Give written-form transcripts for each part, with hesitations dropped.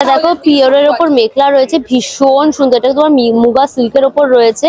দেখো পিওরের উপর মেখলা রয়েছে, ভীষণ সুন্দর। এটা তোমার মুগা সিল্কের উপর রয়েছে,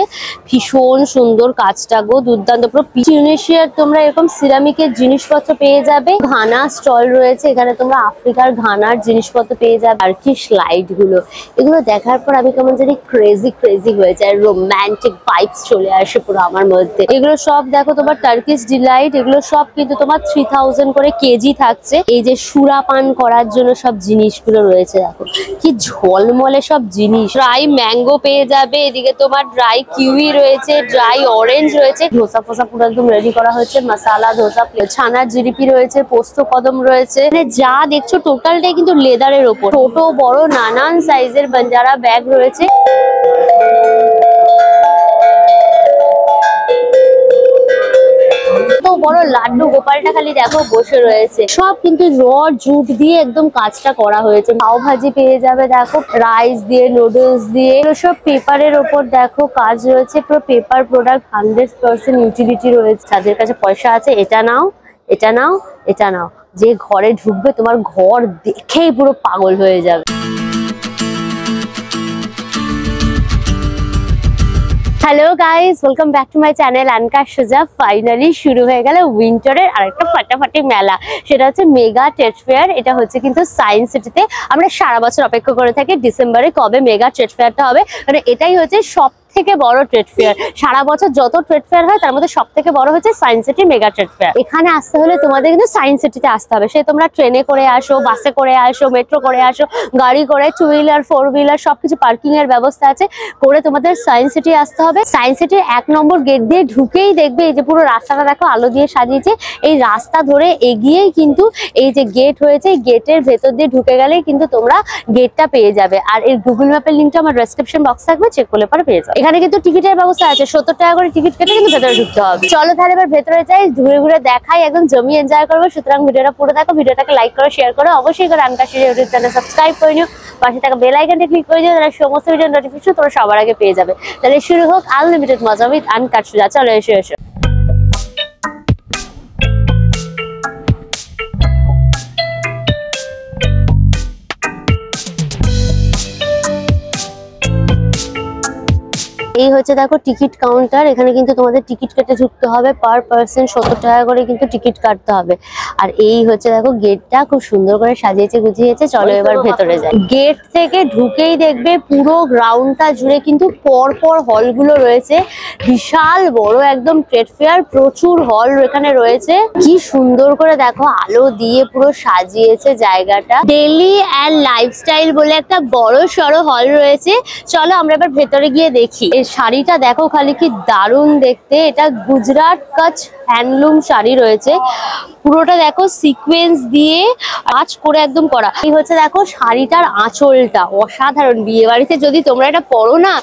ভীষণ সুন্দর কাজটা গো, দুর্দান্ত। পুরো টিউনিশিয়ার তোমরা এরকম সিরামিকের জিনিসপত্র পেয়ে যাবে। ঘানা স্টল রয়েছে, এখানে তোমরা আফ্রিকার ঘানার জিনিসপত্র পেয়ে যাবে। আর কি স্লাইড গুলো, এগুলো দেখার পর আমি কেমন জানি ক্রেজি ক্রেজি হয়ে যায়, রোমান্টিক ভাইবস চলে আসে পুরো আমার মধ্যে। এগুলো সব দেখো তোমার টার্কিশ ডিলাইট, এগুলো সব কিন্তু তোমার 3000 করে কেজি থাকছে। এই যে সুরা পান করার জন্য সব জিনিসগুলো রয়েছে, দেখো কি ঝলমলে সব জিনিস। ড্রাই ম্যাঙ্গো পেয়ে যাবে, এদিকে তোমার ড্রাই কিউই রয়েছে, ড্রাই অরেঞ্জ রয়েছে। ধোসা ফোসা পুরো একদম রেডি করা হয়েছে, মশালা ধোসা, ছানার জিলিপি রয়েছে, পোস্ত কদম রয়েছে। যা দেখছো টোটালটাই কিন্তু লেদারের ওপর। ছোট বড় নানান সাইজের বাঞ্জারা ব্যাগ রয়েছে। বড় লাড্ডু গোপালটা খালি দেখো বসে রয়েছে, সব কিন্তু রড জুট দিয়ে একদম কাজটা করা হয়েছে। পাও ভাজি পেয়ে যাবে দেখো, রাইস দিয়ে, নুডলস দিয়ে, সব পেপারের ওপর দেখো কাজ রয়েছে। পুরো পেপার প্রোডাক্ট, 100% ইউটিলিটি রয়েছে। যাদের কাছে পয়সা আছে এটা নাও, এটা নাও, এটা নাও। যে ঘরে ঢুকবে তোমার ঘর দেখেই পুরো পাগল হয়ে যাবে। Hello guys, welcome back to my channel আনকা সুজা। ফাইনালি শুরু হয়ে গেল উইন্টারের আরেকটা ফাটাফাটি মেলা, সেটা হচ্ছে মেগা ট্রেড ফেয়ার। এটা হচ্ছে কিন্তু সায়েন্স সিটিতে। আমরা সারা বছর অপেক্ষা করে থাকি ডিসেম্বরে কবে মেগা ট্রেড ফেয়ারটা হবে, মানে এটাই হচ্ছে সব থেকে বড় ট্রেড ফেয়ার। সারা বছর যত ট্রেড ফেয়ার হয় তার মধ্যে সব থেকে বড় হচ্ছে science city mega trade fair. এখানে আসতে হলে তোমাদের কিন্তু সায়েন্স সিটিতে আসতে হবে। সে তোমরা ট্রেনে করে আসো, বাসে করে আসো, মেট্রো করে আসো, গাড়ি করে, 2 হুইলার 4 হুইলার সবকিছু পার্কিং এর ব্যবস্থা আছে, করে তোমাদের সায়েন্স সিটি আসতে হবে। সায়েন্স সিটির 1 নম্বর গেট দিয়ে ঢুকেই দেখবে এই যে পুরো রাস্তাটা দেখো আলো দিয়ে সাজিয়েছে। এই রাস্তা ধরে এগিয়েই কিন্তু এই যে গেট হয়েছে, এই গেটের ভেতর দিয়ে ঢুকে গেলেই কিন্তু তোমরা গেটটা পেয়ে যাবে। আর এই গুগল ম্যাপের লিঙ্কটা আমার ডেসক্রিপশন বক্স থাকবে, চেক করলে পরে পেয়ে যাবে। এখানে কিন্তু টিকিটের ব্যবস্থা আছে, 70 টাকা করে টিকিট কেটে কিন্তু ভেতরে ঢুকতে হবে। চলো তাহলে এবার ভেতরে যাই, ঘুরে ঘুরে দেখাই, একদম জমিয়ে এনজয় করবো। সুতরাং ভিডিওটা পুরো দেখো, ভিডিওটাকে লাইক করো, শেয়ার করো, অবশ্যই করে আনকা সুজা ইউটিউব চ্যানেল সাবস্ক্রাইব করে নিও, পাশে থাকা বেল আইকনটা ক্লিক করে দিও, তাহলে সমস্ত ভিডিও নোটিফিকেশন তোমরা সবার আগে পেয়ে যাবে। তাহলে শুরু হোক আনলিমিটেড মজা উইথ আনকা সুজা। চলো এসো এসো। এই হচ্ছে দেখো টিকিট কাউন্টার। এখানে কিন্তু তোমাদের টিকিট কেটে ঢুকতে হবে, পার পার্সন 70 টাকা করে কিন্তু টিকিট কাটতে হবে। আর এই হচ্ছে দেখো গেটটা খুব সুন্দর করে সাজিয়েছে গুছিয়েছে। চলো এবার ভেতরে যাই। গেট থেকে ঢুকেই দেখবে পুরো গ্রাউন্ডটা জুড়ে কিন্তু পরপর হলগুলো রয়েছে, বিশাল বড় একদম ট্রেড ফেয়ার, প্রচুর হল এখানে রয়েছে। কি সুন্দর করে দেখো আলো দিয়ে পুরো সাজিয়েছে জায়গাটা। ডেইলি অ্যান্ড লাইফস্টাইল বলে একটা বড় সড়ো হল রয়েছে, চলো আমরা এবার ভেতরে গিয়ে দেখি। এই শাড়িটা দেখো খালি কি দারুণ দেখতে, এটা গুজরাট কাচ হ্যান্ডলুম শাড়ি রয়েছে, পুরোটা দেখো সিকোয়েন্স দিয়ে কাজ করে একদম করা। এই হচ্ছে দেখো শাড়িটার আঁচলটা অসাধারণ, বিয়ে বাড়িতে যদি তোমরা এটা পরো না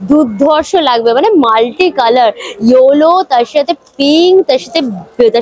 দুর্ধর্ষ লাগবে, মানে মাল্টি কালার, ইয়েলো, তার সাথে পিঙ্ক, তার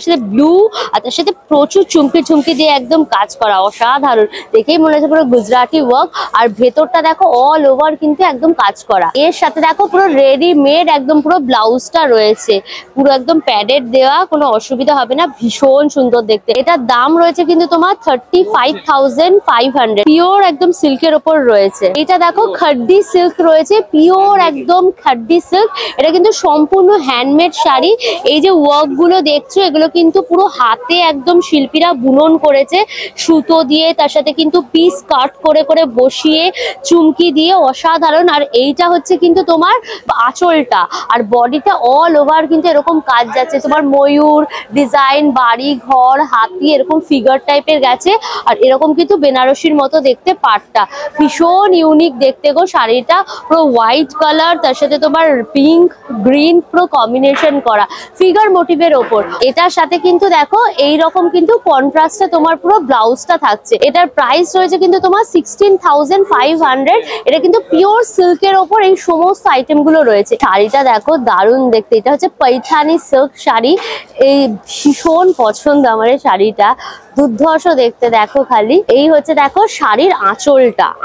সাথে ব্লু, আর তার সাথে প্রচুর চুমকি চুমকি দিয়ে একদম কাজ করা, অসাধারণ। দেখেই মনে হচ্ছে পুরো গুজরাটি ওয়ার্ক। আর ভেতরটা দেখো অল ওভার কিন্তু একদম কাজ করা। এর সাথে দেখো পুরো রেডিমেড একদম পুরো ব্লাউজটা রয়েছে, পুরো একদম প্যাডেড দেওয়া, কোনো অসুবিধা হবে না, ভীষণ সুন্দর দেখতে। এটার দাম রয়েছে কিন্তু তোমার 35,500, পিওর একদম সিল্কের ওপর রয়েছে। এটা দেখো খাড্ডি সিল্ক রয়েছে, পিওর একদম খাড্ডি সিল্ক। এটা কিন্তু সম্পূর্ণ হ্যান্ডমেড শাড়ি। এই যে ওয়ার্ক গুলো দেখছো এগুলো কিন্তু পুরো হাতে একদম শিল্পীরা বুনন করেছে, সুতো দিয়ে, তার সাথে কিন্তু পিস কাট করে করে বসিয়ে চুমকি দিয়ে, অসাধারণ। আর এইটা হচ্ছে কিন্তু তোমার আঁচলটা, আর বডিটা অল ওভার কিন্তু এরকম কাজ যাচ্ছে, তোমার ময়ূর ডিজাইন, বাড়ি ঘর, হাতি, এরকম ফিগার টাইপের গেছে। আর এরকম কিন্তু বেনারসির মতো দেখতে পাটটা, ভীষণ ইউনিক দেখতে গো শাড়িটা। পুরো হোয়াইট কালার, তার সাথে তোমার পিঙ্ক গ্রিন পুরো কম্বিনেশন করা, ফিগার মোটিভের ওপর। এটার সাথে কিন্তু দেখো এইরকম কিন্তু কন্ট্রাস্টে তোমার পুরো ব্লাউজটা থাকছে। এটার প্রাইস রয়েছে কিন্তু তোমার 16,500। এটা কিন্তু পিওর সিল্কের ওপর এই সমস্ত আইটেম গুলো রয়েছে। শাড়িটা দেখো দারুণ দেখতে, এটা হচ্ছে পৈঠানি সিল্ক শাড়ি। এই ভীষণ পছন্দ আমার এই শাড়িটা, দুর্ধর্ষ দেখতে, দেখো খালি। এই হচ্ছে দেখো শাড়ির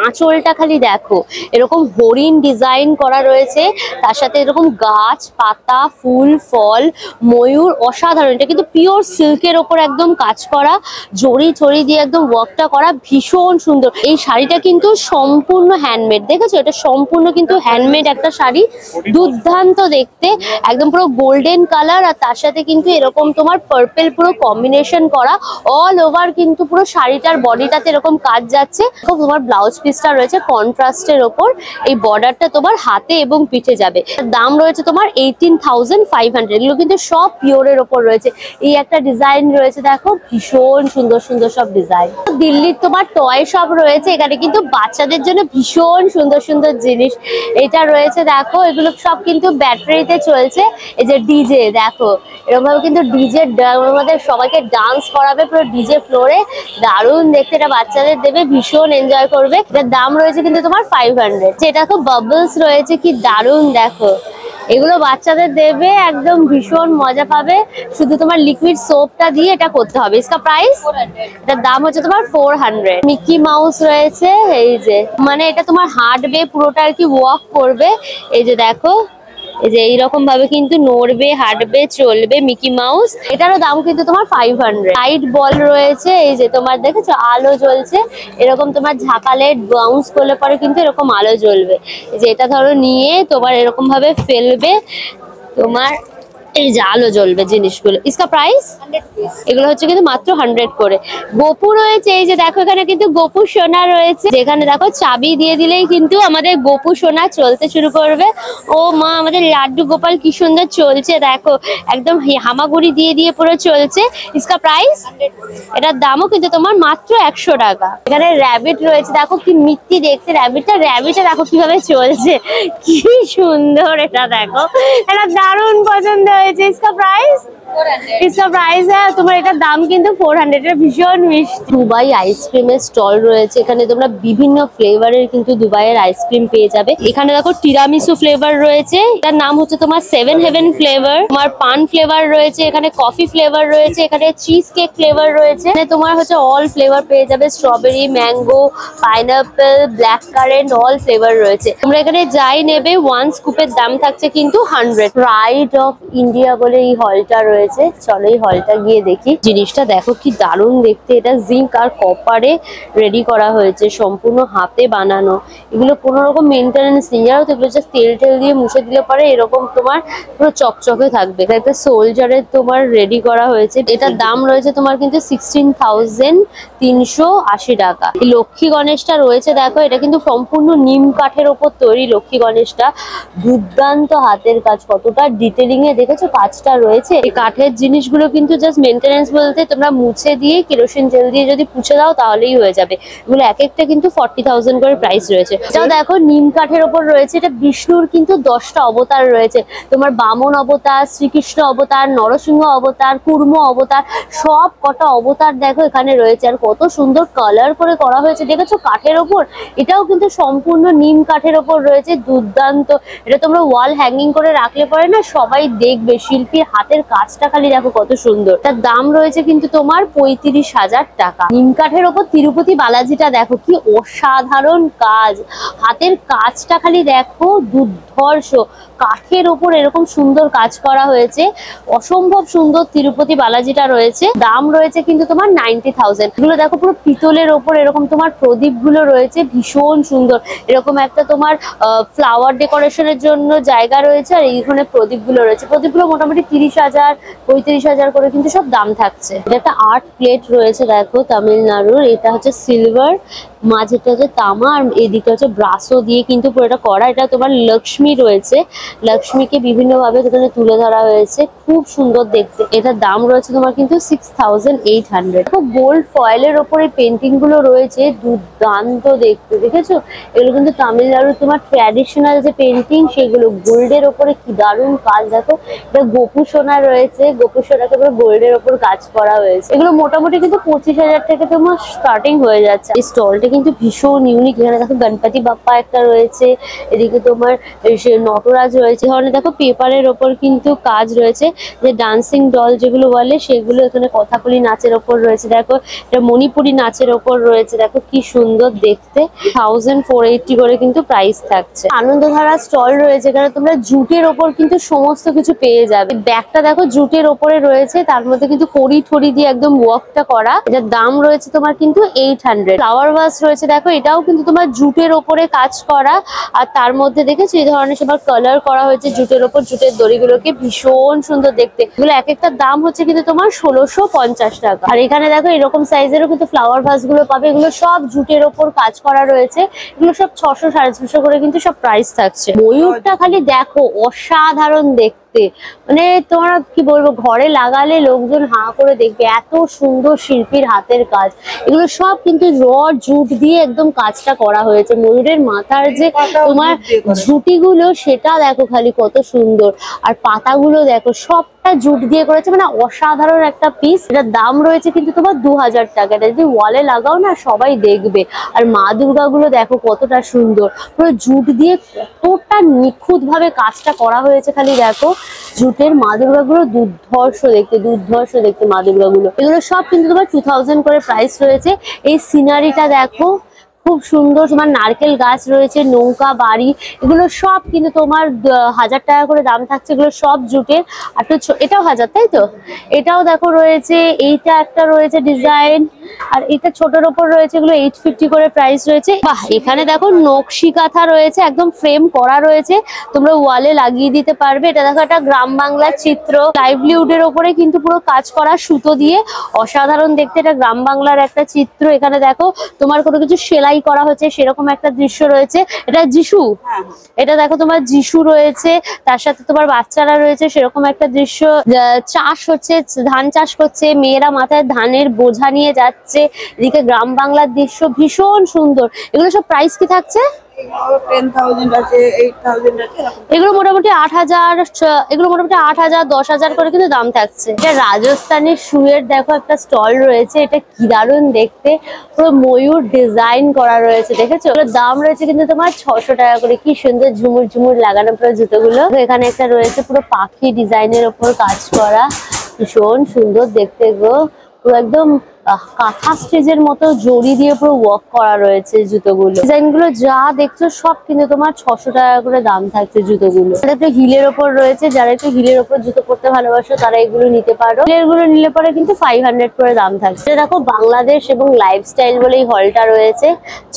আঁচলটা খালি দেখো, এরকম হরিণ ডিজাইন করা রয়েছে, তার সাথে এরকম গাছ পাতা ফুল ফল ময়ূর, অসাধারণ। এটা কিন্তু পিওর সিল্কের ওপর একদম কাজ করা, জড়ি ছড়ি দিয়ে একদম ওয়ার্কটা করা, ভীষণ সুন্দর। এই শাড়িটা কিন্তু সম্পূর্ণ হ্যান্ডমেড, দেখেছো? এটা সম্পূর্ণ কিন্তু হ্যান্ডমেড একটা শাড়ি, দুর্দান্ত দেখতে, একদম পুরো গোল্ডেন কালার, আর তার সাথে কিন্তু এরকম তোমার পার্পল পুরো কম্বিনেশন করা, অল ওভার কিন্তু পুরো শাড়িটার বডিটাতে এরকম কাজ যাচ্ছে। তোমার ব্লাউজ পিসটা রয়েছে কন্ট্রাস্টের ওপর, এই বর্ডারটা তোমার হাতে এবং পিঠে যাবে। দাম রয়েছে তোমার 18,500। এগুলো কিন্তু সব পিওরের ওপর রয়েছে। এই একটা ডিজাইন রয়েছে দেখো, ভীষণ সুন্দর সুন্দর সব ডিজাইন। দিল্লির তোমার টয় শপ রয়েছে, এখানে কিন্তু বাচ্চাদের জন্য ভীষণ সুন্দর সুন্দর জিনিস এটা রয়েছে দেখো। এগুলো সব কিন্তু ব্যাটারিতে চলছে। এই যে ডিজে দেখো, এরকম ভাবে কিন্তু ডিজে মধ্যে সবাইকে ডান্স করাবে পুরো ডিজে ফ্লোরে, দারুণ দেখতে। এটা বাচ্চাদের দেবে, ভীষণ এনজয় করবে। এটার দাম রয়েছে কিন্তু তোমার 500। যেটা খুব বাবলস রয়েছে, কি দারুণ দেখো। এগুলো বাচ্চাদের দেবে, একদম ভীষণ মজা পাবে। শুধু তোমার লিকুইড সোপটা দিয়ে এটা করতে হবে। इसका প্রাইস, এটার দাম হচ্ছে তোমার 400। মিকি মাউস রয়েছে, এই যে মানে এটা তোমার হাঁটবে পুরোটা আর কি, ওয়াক করবে। এই যে দেখো, এই যে এইরকম ভাবে কিন্তু নড়বে হাঁটবে চলবে মিকি মাউস। এটারও দাম কিন্তু তোমার 500। লাইট বল রয়েছে, এই যে তোমার দেখেছো আলো জ্বলছে, এরকম তোমার ঝাঁকালে বাউন্স করলে পরে কিন্তু এরকম আলো জ্বলবে। এই যে এটা ধরো নিয়ে তোমার এরকম ভাবে ফেলবে, তোমার এই যে আলো জ্বলবে জিনিসগুলো। इसका প্রাইস 100। এগুলো হচ্ছে কিন্তু মাত্র 100 করে। গোপু রয়েছে, এই যে দেখো এখানে কিন্তু গোপু সোনা রয়েছে, যেখানে দেখো চাবি দিয়ে দিলেই কিন্তু আমাদের গোপু সোনা চলতে শুরু করবে। ও মা, আমাদের লাড্ডু গোপাল কি সুন্দর চলছে দেখো, একদম হামাগুড়ি দিয়ে দিয়ে পুরো চলছে। इसका প্রাইস, এটার দামও কিন্তু তোমার মাত্র 100 টাকা। এখানে র্যাবিট রয়েছে, দেখো কি মিষ্টি দেখতে র্যাবিটটা দেখো কিভাবে চলছে, কি সুন্দর এটা দেখো, এটা দারুণ পছন্দ হয়েছে। इसका प्राइस, इसका प्राइस है তোমার, এটার দাম কিন্তু 400। এটা ভীষণ মিষ্টি। দুবাই আইসক্রিমের স্টল রয়েছে, এখানে তোমরা বিভিন্ন ফ্লেভারের কিন্তু দুবাইয়ের আইসক্রিম পেয়ে যাবে। এখানে দেখো টিরামিসু ফ্লেভার রয়েছে, এটার নাম হচ্ছে তোমার 7 হেভেন ফ্লেভার। তোমার পান ফ্লেভার রয়েছে, এখানে কফি ফ্লেভার রয়েছে, এখানে চিজ কেক ফ্লেভার রয়েছে। তোমার হচ্ছে অল ফ্লেভার পেয়ে যাবে, strawberry mango pineapple black current, all flavour রয়েছে। তোমরা এখানে যাই নেবে, 1 স্কুপের দাম থাকছে কিন্তু 100। প্রাইড অফ ইন্ডিয়া বলে এই হলটা রয়েছে, চলো এই হলটা গিয়ে দেখি। জিনিসটা দেখো কি দারুণ দেখতে, এটা জিঙ্ক আর কপারে রেডি করা হয়েছে, সম্পূর্ণ হাতে বানানো। এগুলো কোনো রকম মেনটেনেন্স নেই, জানো তো, এগুলো জাস্ট তেল টেল দিয়ে মুছে দিলে পরে এরকম তোমার পুরো চকচকে থাকবে। একটা সোলজারের তোমার রেডি করা হয়েছে, এটার দাম রয়েছে তোমার কিন্তু 16,380 টাকা। এই লক্ষ্মী গণেশটা রয়েছে দেখো, এটা কিন্তু সম্পূর্ণ নিম কাঠের ওপর তৈরি লক্ষ্মী গণেশটা, দুর্দান্ত হাতের কাজ, কতটা ডিটেলিং এ দেখেছো কাজটা রয়েছে। এই কাঠের জিনিসগুলো কিন্তু জাস্ট মেনটেনেন্স বলতে তোমরা মুছে দিয়ে কেরোসিন জেল দিয়ে যদি পুছে দাও তাহলেই হয়ে যাবে। এগুলো এক একটা কিন্তু 40,000 করে প্রাইস রয়েছে। এটাও দেখো নিম কাঠের ওপর রয়েছে, এটা বিষ্ণুর কিন্তু 10টা অবতার রয়েছে, তোমার বামন অবতার, শ্রীকৃষ্ণ অবতার, নরসিংহ অবতার, কুর্ম অবতার, সব কটা অবতার দেখো এখানে রয়েছে। আর কত সুন্দর কালার করে করা হয়েছে দেখেছো কাঠের ওপর। এটাও কিন্তু সম্পূর্ণ নিম কাঠের ওপর রয়েছে, দুর্দান্ত। এটা তোমরা ওয়াল হ্যাঙ্গিং করে রাখলে পরে না সবাই দেখবে, শিল্পীর হাতের কাজটা খালি দেখো কত সুন্দর। তার দাম রয়েছে কিন্তু তোমার 35,000 টাকা। নিম কাঠের ওপর তিরুপতি বালাজিটা দেখো কি অসাধারণ কাজ, হাতের কাজটা খালি দেখো দুর্ধর্ষ। কাঠের ওপর এরকম সুন্দর কাজ করা হয়েছে, অসম্ভব সুন্দর তিরুপতি বালাজিটা রয়েছে। দাম রয়েছে কিন্তু তোমার 90,000। এগুলো দেখো পুরো পিতলের ওপর এরকম তোমার প্রদীপ গুলো রয়েছে, ভীষণ সুন্দর। এরকম একটা তোমার ফ্লাওয়ার ডেকোরেশনের জন্য জায়গা রয়েছে, আর এইখানে প্রদীপ গুলো রয়েছে। প্রদীপগুলো মোটামুটি 30,000 35,000 করে কিন্তু সব দাম থাকছে। এটা একটা আর্ট প্লেট রয়েছে দেখো তামিলনাড়ুর, এটা হচ্ছে সিলভার, মাঝেটা হচ্ছে তামা, আর এদিকে হচ্ছে ব্রাসো দিয়ে কিন্তু পুরোটা করা। এটা তোমার লক্ষ্মী রয়েছে, লক্ষ্মীকে বিভিন্ন ভাবে এখানে তুলে ধরা হয়েছে, খুব সুন্দর দেখতে। এটার দাম রয়েছে তোমার কিন্তু 6,800। গোল্ড ফয়েলের ওপরে পেন্টিং গুলো রয়েছে, দুর্দান্ত দেখতে, দেখেছো? এগুলো কিন্তু তামিলনাড়ুর তোমার ট্র্যাডিশনাল যে পেন্টিং, সেগুলো গোল্ডের ওপরে কি দারুণ কাজ দেখো। এটা গোপু সোনা রয়েছে, গোপু সোনাকে পুরো গোল্ডের ওপর কাজ করা হয়েছে। এগুলো মোটামুটি কিন্তু 25,000 থেকে তোমার স্টার্টিং হয়ে যাচ্ছে। এই স্টলটি কিন্তু ভীষণ ইউনিক। এখানে দেখো গণপতি বাপ্পা একটা রয়েছে, এদিকে তোমার নটরাজ রয়েছে, ধরনের দেখো পেপারের ওপর কিন্তু কাজ রয়েছে, যে ডান্সিং ডল যেগুলো বলে সেগুলো এখানে কথাকলি নাচের ওপর রয়েছে। দেখো এটা মণিপুরি নাচের ওপর রয়েছে, দেখো কি সুন্দর দেখতে। 1480 করে কিন্তু প্রাইস থাকছে। আনন্দধারা স্টল রয়েছে, এখানে তোমরা জুটের ওপর কিন্তু সমস্ত কিছু পেয়ে যাবে। ব্যাগটা দেখো জুটের ওপরে রয়েছে, তার মধ্যে কিন্তু কড়ি ঠড়ি দিয়ে একদম ওয়ার্কটা করা। এটার দাম রয়েছে তোমার কিন্তু 800। ফ্লাওয়ার ভাস রয়েছে, দেখো এটাও কিন্তু তোমার জুটের ওপরে কাজ করা, আর তার মধ্যে দেখেছো এই ধরনের সবার কালার করা হয়েছে জুটের ওপর, জুটের দড়িগুলোকে ভীষণ সুন্দর দেখতে। এগুলো এক একটা দাম হচ্ছে কিন্তু তোমার 1650 টাকা। আর এখানে দেখো এরকম সাইজেরও কিন্তু ফ্লাওয়ার ভাস গুলো পাবে, এগুলো সব জুটের ওপর কাজ করা রয়েছে। এগুলো সব 600 650 করে কিন্তু সব প্রাইস থাকছে। ময়ূরটা খালি দেখো অসাধারণ দেখতে, মানে তোমরা কি বলবো, ঘরে লাগালে লোকজন হাঁ করে দেখবে, এত সুন্দর শিল্পীর হাতের কাজ। এগুলো সব কিন্তু র জুট দিয়ে একদম কাজটা করা হয়েছে। ময়ূরের মাথার যে তোমার ঝুঁটিগুলো সেটা দেখো খালি কত সুন্দর, আর পাতাগুলো দেখো সবটা জুট দিয়ে করেছে, মানে অসাধারণ একটা পিস। এটার দাম রয়েছে কিন্তু তোমার 2000 টাকা। এটা যদি ওয়ালে লাগাও না সবাই দেখবে। আর মা দুর্গা গুলো দেখো কতটা সুন্দর, পুরো জুট দিয়ে কতটা নিখুঁত ভাবে কাজটা করা হয়েছে, খালি দেখো। জুটের মা দুর্গা গুলো দুর্ধর্ষ দেখতে মা দুর্গা গুলো। এগুলো সব কিন্তু তোমার 2000 করে প্রাইস রয়েছে। এই সিনারিটা দেখো খুব সুন্দর, তোমার নারকেল গাছ রয়েছে, নৌকা বাড়ি, এগুলো সব কিন্তু তোমার 1000 টাকা করে দাম থাকছে। এগুলো সব জুটের। আর তো এটাও 1000, তাই তো? এটাও দেখো রয়েছে, এইটা একটা রয়েছে ডিজাইন, আর এটা ছোটর ওপর রয়েছে, এগুলো 850 করে প্রাইস রয়েছে। বাহ, এখানে দেখো নকশি কাঁথা রয়েছে, একদম ফ্রেম করা রয়েছে, তোমরা ওয়ালে লাগিয়ে দিতে পারবে। এটা দেখো একটা গ্রাম বাংলার চিত্র, লাইভলিহুডের ওপরে কিন্তু পুরো কাজ করা সুতো দিয়ে, অসাধারণ দেখতে। এটা গ্রাম বাংলার একটা চিত্র। এখানে দেখো তোমার কোনো কিছু সেলাই করা হচ্ছে সেরকম একটা দৃশ্য রয়েছে। এটা যিশু, এটা দেখো তোমার যিশু রয়েছে, তার সাথে তোমার বাচ্চারা রয়েছে, সেরকম একটা দৃশ্য। চাষ হচ্ছে, ধান চাষ করছে, মেয়েরা মাথায় ধানের বোঝা নিয়ে যাচ্ছে, এদিকে গ্রাম বাংলার দৃশ্য ভীষণ সুন্দর। এগুলো সব প্রাইস কি থাকছে? 10,000 আছে, 8,000 আছে। এগুলো মোটামুটি 8000, এগুলো মোটামুটি 8000 10,000 করে কিন্তু দাম থাকছে। এটা রাজস্থানী শুয়ের দেখো একটা স্টল রয়েছে, এটা কি দারুণ দেখতে, পুরো ময়ূর ডিজাইন করা রয়েছে, দেখেছো? এগুলোর দাম রয়েছে কিন্তু তোমার 600 টাকা করে। কি সুন্দর ঝুমুর ঝুমুর লাগানো পুরো জুতোগুলো। এখানে একটা রয়েছে পুরো পাখি ডিজাইনের ওপর কাজ করা, ভীষণ সুন্দর দেখতে গো। পুরো একদম কাঁথা স্টেজের মতো জড়ি দিয়ে পুরো ওয়ার্ক করা রয়েছে জুতোগুলো। ডিজাইন গুলো যা দেখছো সব কিন্তু তোমার 600 টাকা করে দাম থাকছে জুতোগুলো। একটা হিলের ওপর রয়েছে, যারা একটু হিলের ওপর জুতো পরতে ভালোবাসো তারা এগুলো নিতে পারো। হিলের গুলো নিলে পরে কিন্তু 500 করে দাম থাকছে। দেখো বাংলাদেশ এবং লাইফস্টাইল বলে এই হলটা রয়েছে,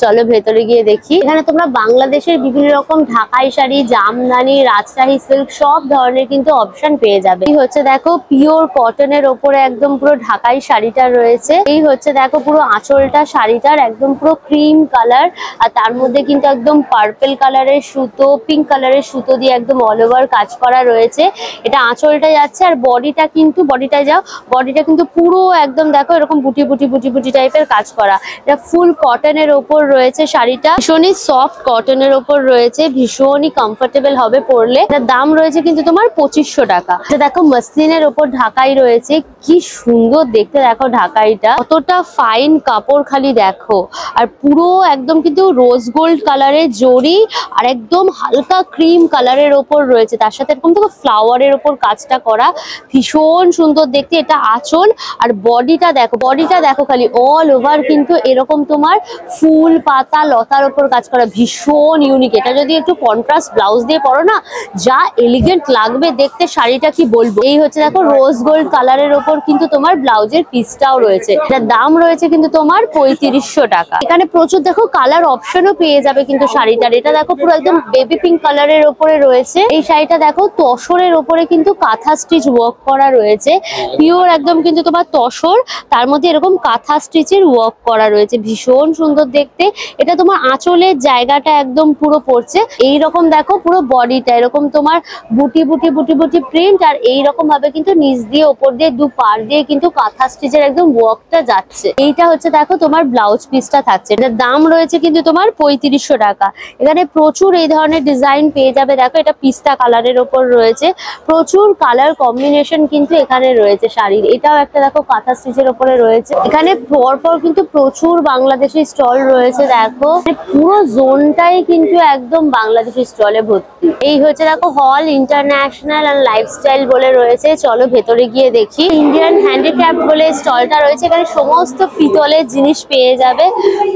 চলো ভেতরে গিয়ে দেখি। এখানে তোমরা বাংলাদেশের বিভিন্ন রকম ঢাকাই শাড়ি, জামদানি, রাজশাহী সিল্ক সব ধরনের কিন্তু অপশন পেয়ে যাবে। এই হচ্ছে দেখো পিওর কটনের ওপরে একদম পুরো ঢাকাই শাড়িটা রয়েছে। এই হচ্ছে দেখো পুরো আঁচলটা শাড়িটার একদম পুরো ক্রিম কালার, আর তার মধ্যে কিন্তু একদম পার্পল কালারের সুতো, পিঙ্ক কালারের সুতো দিয়ে একদম অল ওভার কাজ করা রয়েছে। এটা আঁচলটা যাচ্ছে, আর বডিটা কিন্তু বডিটা কিন্তু পুরো একদম দেখো এরকম বুটি বুটি বুটি বুটি টাইপের কাজ করা। এটা ফুল কটনের ওপর রয়েছে শাড়িটা, ভীষণই সফট কটনের ওপর রয়েছে, ভীষণই কমফোর্টেবল হবে পরলে। এটার দাম রয়েছে কিন্তু তোমার 2500 টাকা। এটা দেখো মসলিনের ওপর ঢাকাই রয়েছে, কি সুন্দর দেখতে দেখো ঢাকাইটা, কতটা ফাইন কাপড় খালি দেখো। আর পুরো একদম কিন্তু রোজ গোল্ড কালারের জড়ি, আর একদম হালকা ক্রিম কালারের ওপর রয়েছে, তার সাথে এরকম দেখো ফ্লাওয়ারের ওপর কাজটা করা, ভীষণ সুন্দর দেখতে। এটা আঁচল, আর বডিটা দেখো খালি অল ওভার কিন্তু এরকম তোমার ফুল পাতা লতার ওপর কাজ করা, ভীষণ ইউনিক। এটা যদি একটু কন্ট্রাস্ট ব্লাউজ দিয়ে পরো না, যা এলিগেন্ট লাগবে দেখতে শাড়িটা, কি বলবো। এই হচ্ছে দেখো রোজ গোল্ড কালারের ওপর কিন্তু তোমার ব্লাউজের পিসটাও রয়েছে। এটার দাম রয়েছে কিন্তু তোমার 3500 টাকা। এখানে প্রচুর দেখো কালার অপশনও পেয়ে যাবে কিন্তু শাড়িটার। এটা দেখো পুরো একদম বেবি পিঙ্ক কালারের ওপরে রয়েছে। এই শাড়িটা দেখো তসরের ওপরে কিন্তু কাঁথা স্টিচ ওয়ার্ক করা রয়েছে, পিওর একদম কিন্তু তোমার তসর, তার মধ্যে এরকম কাঁথা স্টিচের ওয়ার্ক করা রয়েছে, ভীষণ সুন্দর দেখতে। এটা তোমার আঁচলের জায়গাটা একদম পুরো পড়ছে এইরকম, দেখো পুরো বডিটা এরকম তোমার বুটি বুটি বুটি বুটি প্রিন্ট, আর এইরকম ভাবে কিন্তু নিচ দিয়ে ওপর দিয়ে দু পার দিয়ে কিন্তু কাঁথা স্টিচের একদম ওয়ার্ক লুকটা যাচ্ছে। এইটা হচ্ছে দেখো তোমার ব্লাউজ পিসটা থাকছে, এটার দাম রয়েছে কিন্তু তোমার 3500 টাকা। এখানে প্রচুর এই ধরনের ডিজাইন পেয়ে যাবে। দেখো এটা পিস্তা কালারের ওপর রয়েছে, প্রচুর কালার কম্বিনেশন কিন্তু এখানে রয়েছে শাড়ির। এটাও একটা দেখো কাঁথা স্টিচের ওপরে রয়েছে। এখানে পরপর কিন্তু প্রচুর বাংলাদেশি স্টল রয়েছে। দেখো পুরো জোনটাই কিন্তু একদম বাংলাদেশি স্টলে ভর্তি। এই হচ্ছে দেখো হল ইন্টারন্যাশনাল আর লাইফস্টাইল বলে রয়েছে। চলো ভেতরে গিয়ে দেখি। ইন্ডিয়ান হ্যান্ডিক্রাফট বলে স্টলটা রয়েছে, এখানে সমস্ত পিতলের জিনিস পেয়ে যাবে।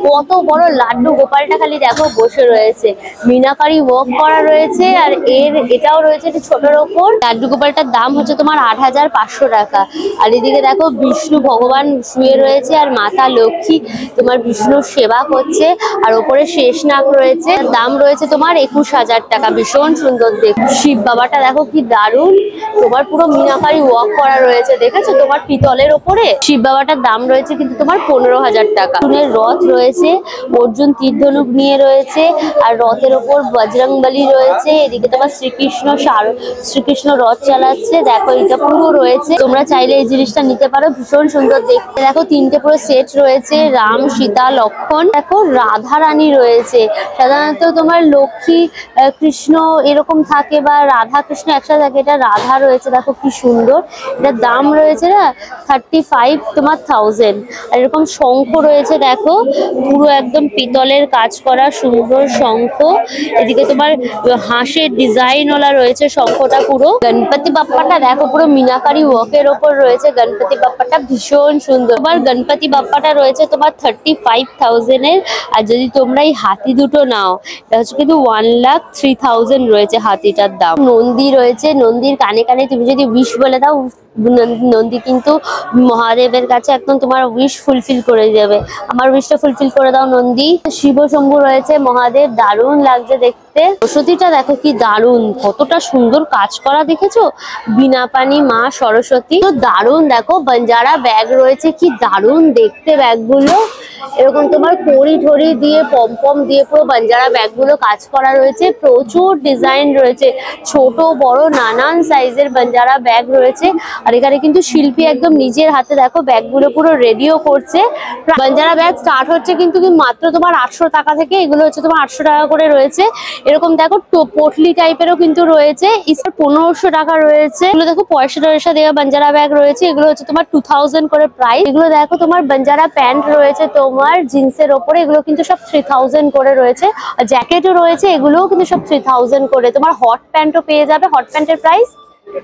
কত বড় লাড্ডু গোপালটা খালি দেখো বসে রয়েছে, মিনাকারি ওয়ার্ক করা রয়েছে। আর এটাও রয়েছে ছোটর ওপর। লাড্ডু গোপালটার দাম হচ্ছে তোমার 8500 টাকা। আর এদিকে দেখো বিষ্ণু ভগবান শুয়ে রয়েছে আর মাতা লক্ষ্মী তোমার বিষ্ণুর সেবা করছে। আর ওপরে শেষনাগ রয়েছে, দাম রয়েছে তোমার 21000 টাকা। ভীষণ সুন্দর দেখো। শিব বাবাটা দেখো কি দারুণ, তোমার পুরো মিনাকারি ওয়ার্ক করা রয়েছে, দেখেছো তোমার পিতলের ওপরে। শিব বাবাটার দাম রয়েছে কিন্তু তোমার 15000 টাকা। রথ রয়েছে, অর্জুন তীর্ধনুক নিয়ে রয়েছে, আর রথের ওপর বজরংবলী রয়েছে। এদিকে তোমার শ্রীকৃষ্ণ রথ চালাচ্ছে। দেখো এটা পুরো রয়েছে, তোমরা চাইলে এই জিনিসটা নিতে পারো, ভীষণ সুন্দর দেখতে। দেখো তিনটে পুরো সেট রয়েছে, রাম সীতা লক্ষণ। দেখো রাধা রানী রয়েছে। সাধারণত তোমার লক্ষ্মী কৃষ্ণ এরকম থাকে বা রাধা কৃষ্ণ একসাথে থাকে, এটা রাধা রয়েছে। দেখো কি সুন্দর, এটার দাম রয়েছে না 35 তোমার 1000। আর এরকম শঙ্খ রয়েছে, দেখো পুরো একদম পিতলের কাজ করা সুন্দর শঙ্খ। এদিকে তোমার হাঁসের ডিজাইন ওলা রয়েছে শঙ্খটা পুরো। গণপতি বাপ্পাটা দেখো পুরো মিনাকারি ওয়ার্কের ওপর রয়েছে। গণপতি বাপ্পাটা ভীষণ সুন্দর। তোমার গণপতি বাপ্পাটা রয়েছে তোমার 35,000 এর। আর যদি তোমরা এই হাতি দুটো নাও, এটা হচ্ছে কিন্তু 1,03,000 রয়েছে হাতিটার দাম। নন্দী রয়েছে, নন্দীর কানে কানে তুমি যদি উইশ বলে দাও, নন্দী কিন্তু মহাদেবের কাছে একদম তোমার উইশ ফুলফিল করে দেবে। আমার উইশটা ফুলফিল করে দাও নন্দী। শিব শম্ভু রয়েছে, মহাদেব, দারুণ লাগছে দেখতে। সরস্বতীটা দেখো কি দারুণ, কতটা সুন্দর কাজ করা, দেখেছো? বিনা পানি মা সরস্বতী, তো দারুণ। দেখো বাঞ্জারা ব্যাগ রয়েছে, কি দারুণ দেখতে ব্যাগগুলো। এরকম তোমার কড়ি ঠড়ি দিয়ে পম দিয়ে পুরো বাঞ্জারা ব্যাগগুলো কাজ করা রয়েছে। প্রচুর ডিজাইন রয়েছে, ছোট বড় নানান সাইজের বাঞ্জারা ব্যাগ রয়েছে। আর এখানে কিন্তু শিল্পী একদম নিজের হাতে দেখো ব্যাগগুলো পুরো রেডিও করছে। বাঞ্জারা ব্যাগ স্টার্ট হচ্ছে কিন্তু মাত্র তোমার 800 টাকা থেকে। এগুলো হচ্ছে তোমার 800 টাকা করে রয়েছে। এরকম দেখো পটলি টাইপেরও কিন্তু রয়েছে, 1500 টাকা রয়েছে। এগুলো দেখো পয়সা দেওয়া বাঞ্জারা ব্যাগ রয়েছে, এগুলো হচ্ছে তোমার 2000 করে প্রাইস। এগুলো দেখো তোমার বাঞ্জারা প্যান্ট রয়েছে তোমার জিন্সের ওপরে, এগুলো কিন্তু সব 3000 করে রয়েছে। আর জ্যাকেটও রয়েছে, এগুলোও কিন্তু সব 3000 করে। তোমার হট প্যান্টও পেয়ে যাবে, হট প্যান্টের প্রাইস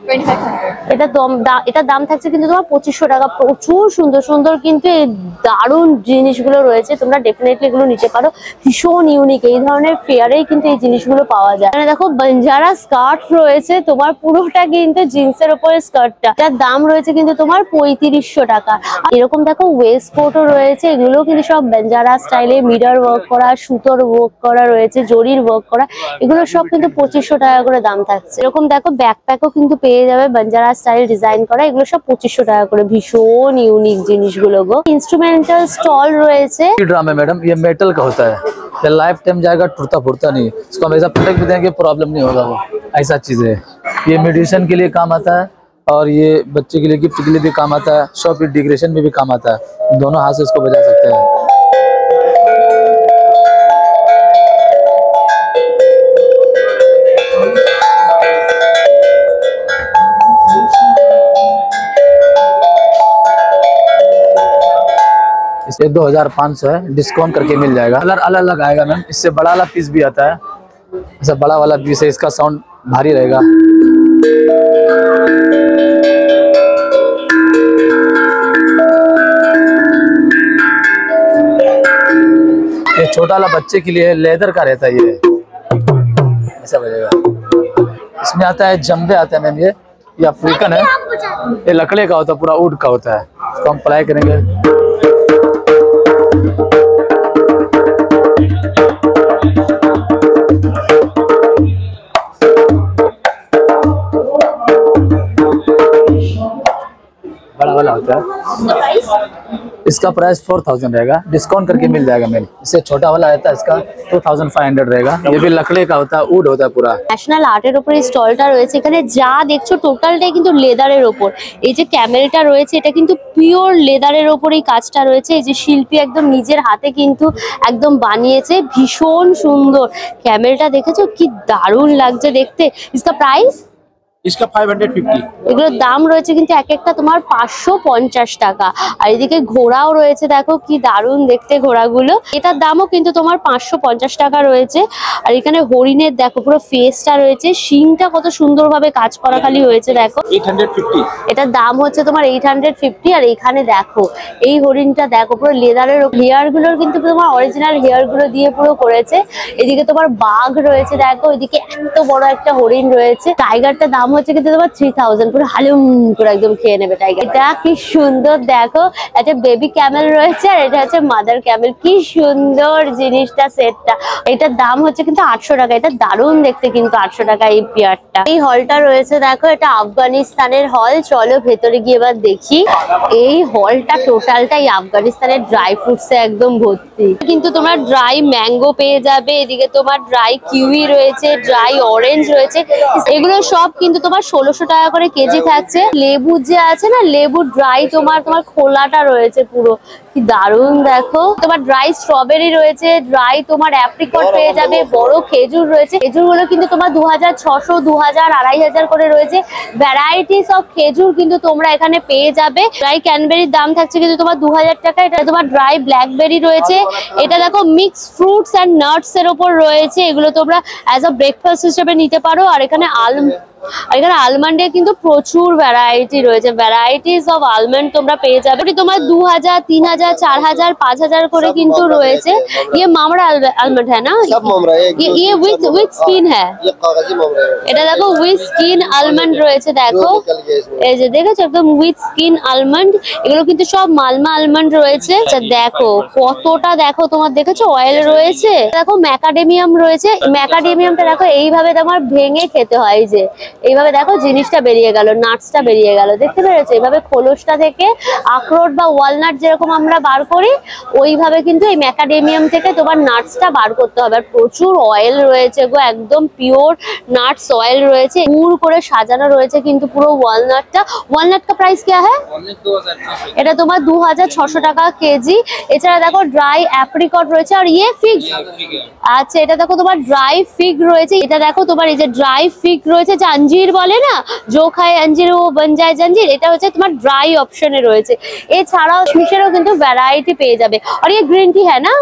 2500। এটার দাম থাকছে কিন্তু তোমার 2500 টাকা। প্রচুর সুন্দর সুন্দর কিন্তু এই দারুণ জিনিসগুলো রয়েছে, তোমরা ডেফিনেটলি এগুলো নিতে পারো। ভীষণ ইউনিক, এই ধরনের ফেয়ারেই কিন্তু এই জিনিসগুলো পাওয়া যায়। এখানে দেখো বাঞ্জারা স্কার্ট রয়েছে তোমার, পুরোটা কিন্তু জিন্সের উপরে স্কার্টটা, যার দাম রয়েছে কিন্তু তোমার 3500 টাকা। এরকম দেখো ওয়েস্ট কোটও রয়েছে, এগুলো কিন্তু সব বাঞ্জারা স্টাইলে মিরর ওয়ার্ক করা, সুতোর ওয়ার্ক করা রয়েছে, জরির ওয়ার্ক করা। এগুলো সব কিন্তু 2500 টাকা করে দাম থাকছে। এরকম দেখো ব্যাকপ্যাকও কিন্তু পেয়ে যাবে বাঞ্জারা স্টাইল ডিজাইন করা, এগুলো সব 2500 টাকা করে। ভীষণ ইউনিক জিনিসগুলো গো। ইনস্ট্রুমেন্টাল স্টল রয়েছে। ड्रम है मैडम, ये मेटल का होता है, ये लाइफ टाइम जाएगा, टूटता फूटता नहीं। इसको हम ऐसा प्रोडक्ट भी देंगे, प्रॉब्लम नहीं होगा। वो ऐसा चीज है, ये मेडिसिन के लिए काम आता है और ये बच्चे के लिए गिफ्ट के लिए भी काम आता है, शॉप डेकोरेशन में भी काम आता है। दोनों हाथ से इसको बजा सकते हैं। इससे 2500 है, डिस्काउंट करके मिल जाएगा। कलर अलग अलग आएगा मैम, इससे बड़ा वाला पीस भी आता है, ऐसा बड़ा वाला पीस है, इसका साउंड भारी रहेगा। ये छोटा वाला बच्चे के लिए लेदर का रहता है, ये ऐसा बजेगा। इसमें आता है जम्बे आता है मैम, ये अफ्रीकन है, ये लकड़े का होता है, पूरा वुड का होता है। इसको हम अप्लाई करेंगे। बड़ा वाला होता है, इसका प्राइस 4000 रहेगा, डिस्काउंट करके मिल जाएगा मैम। इससे छोटा वाला आता है इसका 2500 रहेगा। ये भी लकड़ी का होता है, वुड होता है पूरा। ন্যাশনাল আর্টের উপর এই স্টলটা রয়েছে, এখানে যা দেখছো টোটালটাই কিন্তু লেদারের ওপর। এই যে ক্যামেলটা রয়েছে এটা কিন্তু পিওর লেদারের ওপর এই কাজটা রয়েছে। এই যে শিল্পী একদম নিজের হাতে কিন্তু একদম বানিয়েছে, ভীষণ সুন্দর। ক্যামেলটা দেখেছো কি দারুণ লাগছে দেখতে। इसका प्राइस इसका 550। এগুলোর দাম রয়েছে কিন্তু এক একটা তোমার 550 টাকা। আর এদিকে ঘোড়াও রয়েছে, দেখো কি দারুণ দেখতে ঘোড়াগুলো। এটার দামও কিন্তু তোমার 550 টাকা রয়েছে। আর এখানে হরিণের দেখো পুরো ফেসটা রয়েছে, শিংটা কত সুন্দরভাবে কাজ করা খালি হয়েছে দেখো। 850। এটার দাম হচ্ছে তোমার 850। আর এখানে দেখো এই হরিণটা দেখো পুরো লেদারের হেয়ার গুলোর কিন্তু তোমার অরিজিনাল হেয়ার গুলো দিয়ে পুরো করেছে। এদিকে তোমার বাঘ রয়েছে দেখো, এদিকে এত বড় একটা হরিণ রয়েছে। টাইগারটার দাম হচ্ছে কিন্তু তোমার 3000, পুরো হালুম করে একদম খেয়ে নেবে টাইগার। এটা কি সুন্দর দেখো, একটা বেবি ক্যামেল রয়েছে আর এটা হচ্ছে মাদার ক্যামেল। কি সুন্দর জিনিসটা সেটটা। এটার দাম হচ্ছে কিন্তু 800 টাকা। এটা দারুণ দেখতে কিন্তু 800 টাকা এই পেয়ারটা। এই হলটা রয়েছে দেখো, এটা আফগানিস্তানের হল। চলো ভেতরে গিয়ে এবার দেখি। এই হলটা টোটালটাই আফগানিস্তানের ড্রাই ফ্রুটস এ একদম ভর্তি। কিন্তু তোমরা ড্রাই ম্যাঙ্গো পেয়ে যাবে, এদিকে তোমার ড্রাই কিউই রয়েছে, ড্রাই অরেঞ্জ রয়েছে। এগুলো সব কিন্তু তোমার 1600 টাকা করে কেজি থাকছে। লেবু যে আছে না, লেবু ড্রাই তোমার খোলাটা রয়েছে পুরো, কি দারুণ দেখো। তোমার ড্রাই স্ট্রবেরি রয়েছে, ড্রাই তোমার অ্যাপ্রিকট পেয়ে যাবে, বড় খেজুর রয়েছে। খেজুর গুলো কিন্তু তোমার 2600, 2000, 2500 করে রয়েছে। ভ্যারাইটিস অফ খেজুর কিন্তু তোমরা এখানে পেয়ে যাবে। ড্রাই ক্যানবেরির দাম থাকছে কিন্তু তোমার 2000 টাকা। এটা তোমার ড্রাই ব্ল্যাকবেরি রয়েছে। এটা দেখো মিক্স ফ্রুটস এন্ড নাটস এর উপর রয়েছে। এগুলো তোমরা অ্যাজ আ ব্রেকফাস্ট হিসেবে নিতে পারো। আর এখানে আলমন্ডের কিন্তু প্রচুর ভ্যারাইটি রয়েছে, ভ্যারাইটিস অফ আলমন্ড তোমরা পেয়ে যাবে। তোমার 2000, 3000, 4000, 5000 করে কিন্তু রয়েছে। ये मामरा आलमंड है ना, सब मामरा है। ये विथ स्किन है। ये कागजी मामरा है। এটা দেখো উইথ স্কিন আলমন্ড রয়েছে দেখো, निकल गया इसमें। এই যে দেখেছো একদম উইথ স্কিন আলমন্ড। এগুলো কিন্তু সব মালমা আলমন্ড রয়েছে। আচ্ছা দেখো কতটা, দেখো তোমার দেখেছো অয়েল রয়েছে। দেখো ম্যাকাডেমিয়াম রয়েছে। ম্যাকাডেমিয়ামটা দেখো এইভাবে তোমার ভেঙে খেতে হয়। যে এইভাবে দেখো জিনিসটা বেরিয়ে গেল, নাটসটা বেরিয়ে গেল, দেখতে পেরেছো? এইভাবে খোলসটা থেকে আখরোট বা ওয়ালনাট যেরকম আমরা বার করি, ওইভাবে কিন্তু এই ম্যাকাডেমিয়াম থেকে তোমার নাটসটা বার করতে হবে। আর প্রচুর অয়েল রয়েছে গো, একদম পিওর নাটস অয়েল রয়েছে, পুরো করে সাজানো রয়েছে কিন্তু পুরো ওয়ালনাটটা। ওয়ালনাট কা প্রাইস क्या है? এটা তোমার 2600 টাকা কেজি। এছাড়া দেখো ড্রাই অ্যাপ্রিকট রয়েছে। আর ইয়ে ফিগ, আচ্ছা এটা দেখো তোমার ড্রাই ফিগ রয়েছে। এটা দেখো তোমার এই যে ড্রাই ফিগ রয়েছে, अंजीर বলে না, जो खाए अंजीर वो बन जाए जंजीर। এটা হচ্ছে তোমার ড্রাই অপশনে রয়েছে। এছাড়াও কিশমিশেরও কিন্তু ভ্যারাইটি পেয়ে যাবে। আর ये গ্রিন টি है ना,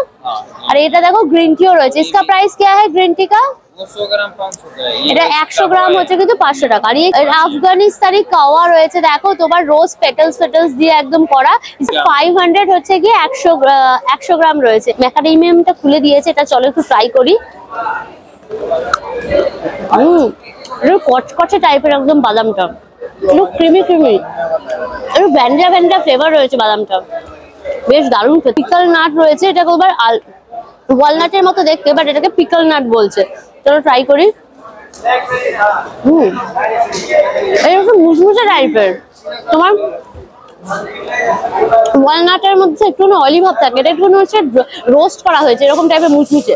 আর এটা দেখো গ্রিন টিও রয়েছে। इसका प्राइस क्या है ग्रीन टी का? 100 গ্রাম 500 টাকা। এটা 100 গ্রাম হচ্ছে কিন্তু 500 টাকা। আর এই আফগানিস্তানি কাওয়া রয়েছে দেখো, তোমার রোজ পেটালস দিয়ে একদম করা। 500 হচ্ছে কি 100 গ্রাম রয়েছে। ম্যাকাডেমিয়ামটা খুলে দিয়েছে, এটা চলো একটু ট্রাই করি। একটু কচকচে টাইপের একদম বাদামটা, একটু ক্রিমি, একটু ভ্যানিলা ফ্লেভার রয়েছে বাদামটা, বেশ দারুণ। পিকল নাট রয়েছে, এটা একবার ওয়ালনাটের মতো দেখতে, বাট এটাকে পিকল নাট বলছে। চলো ট্রাই করি। এটা মুসমুসে টাইপের, তোমার ওয়ালনাটের মধ্যে একটু অয়েলি ভাব থাকে। এটা একটু হচ্ছে রোস্ট করা হয়েছে, এরকম টাইপের মুচমুচে,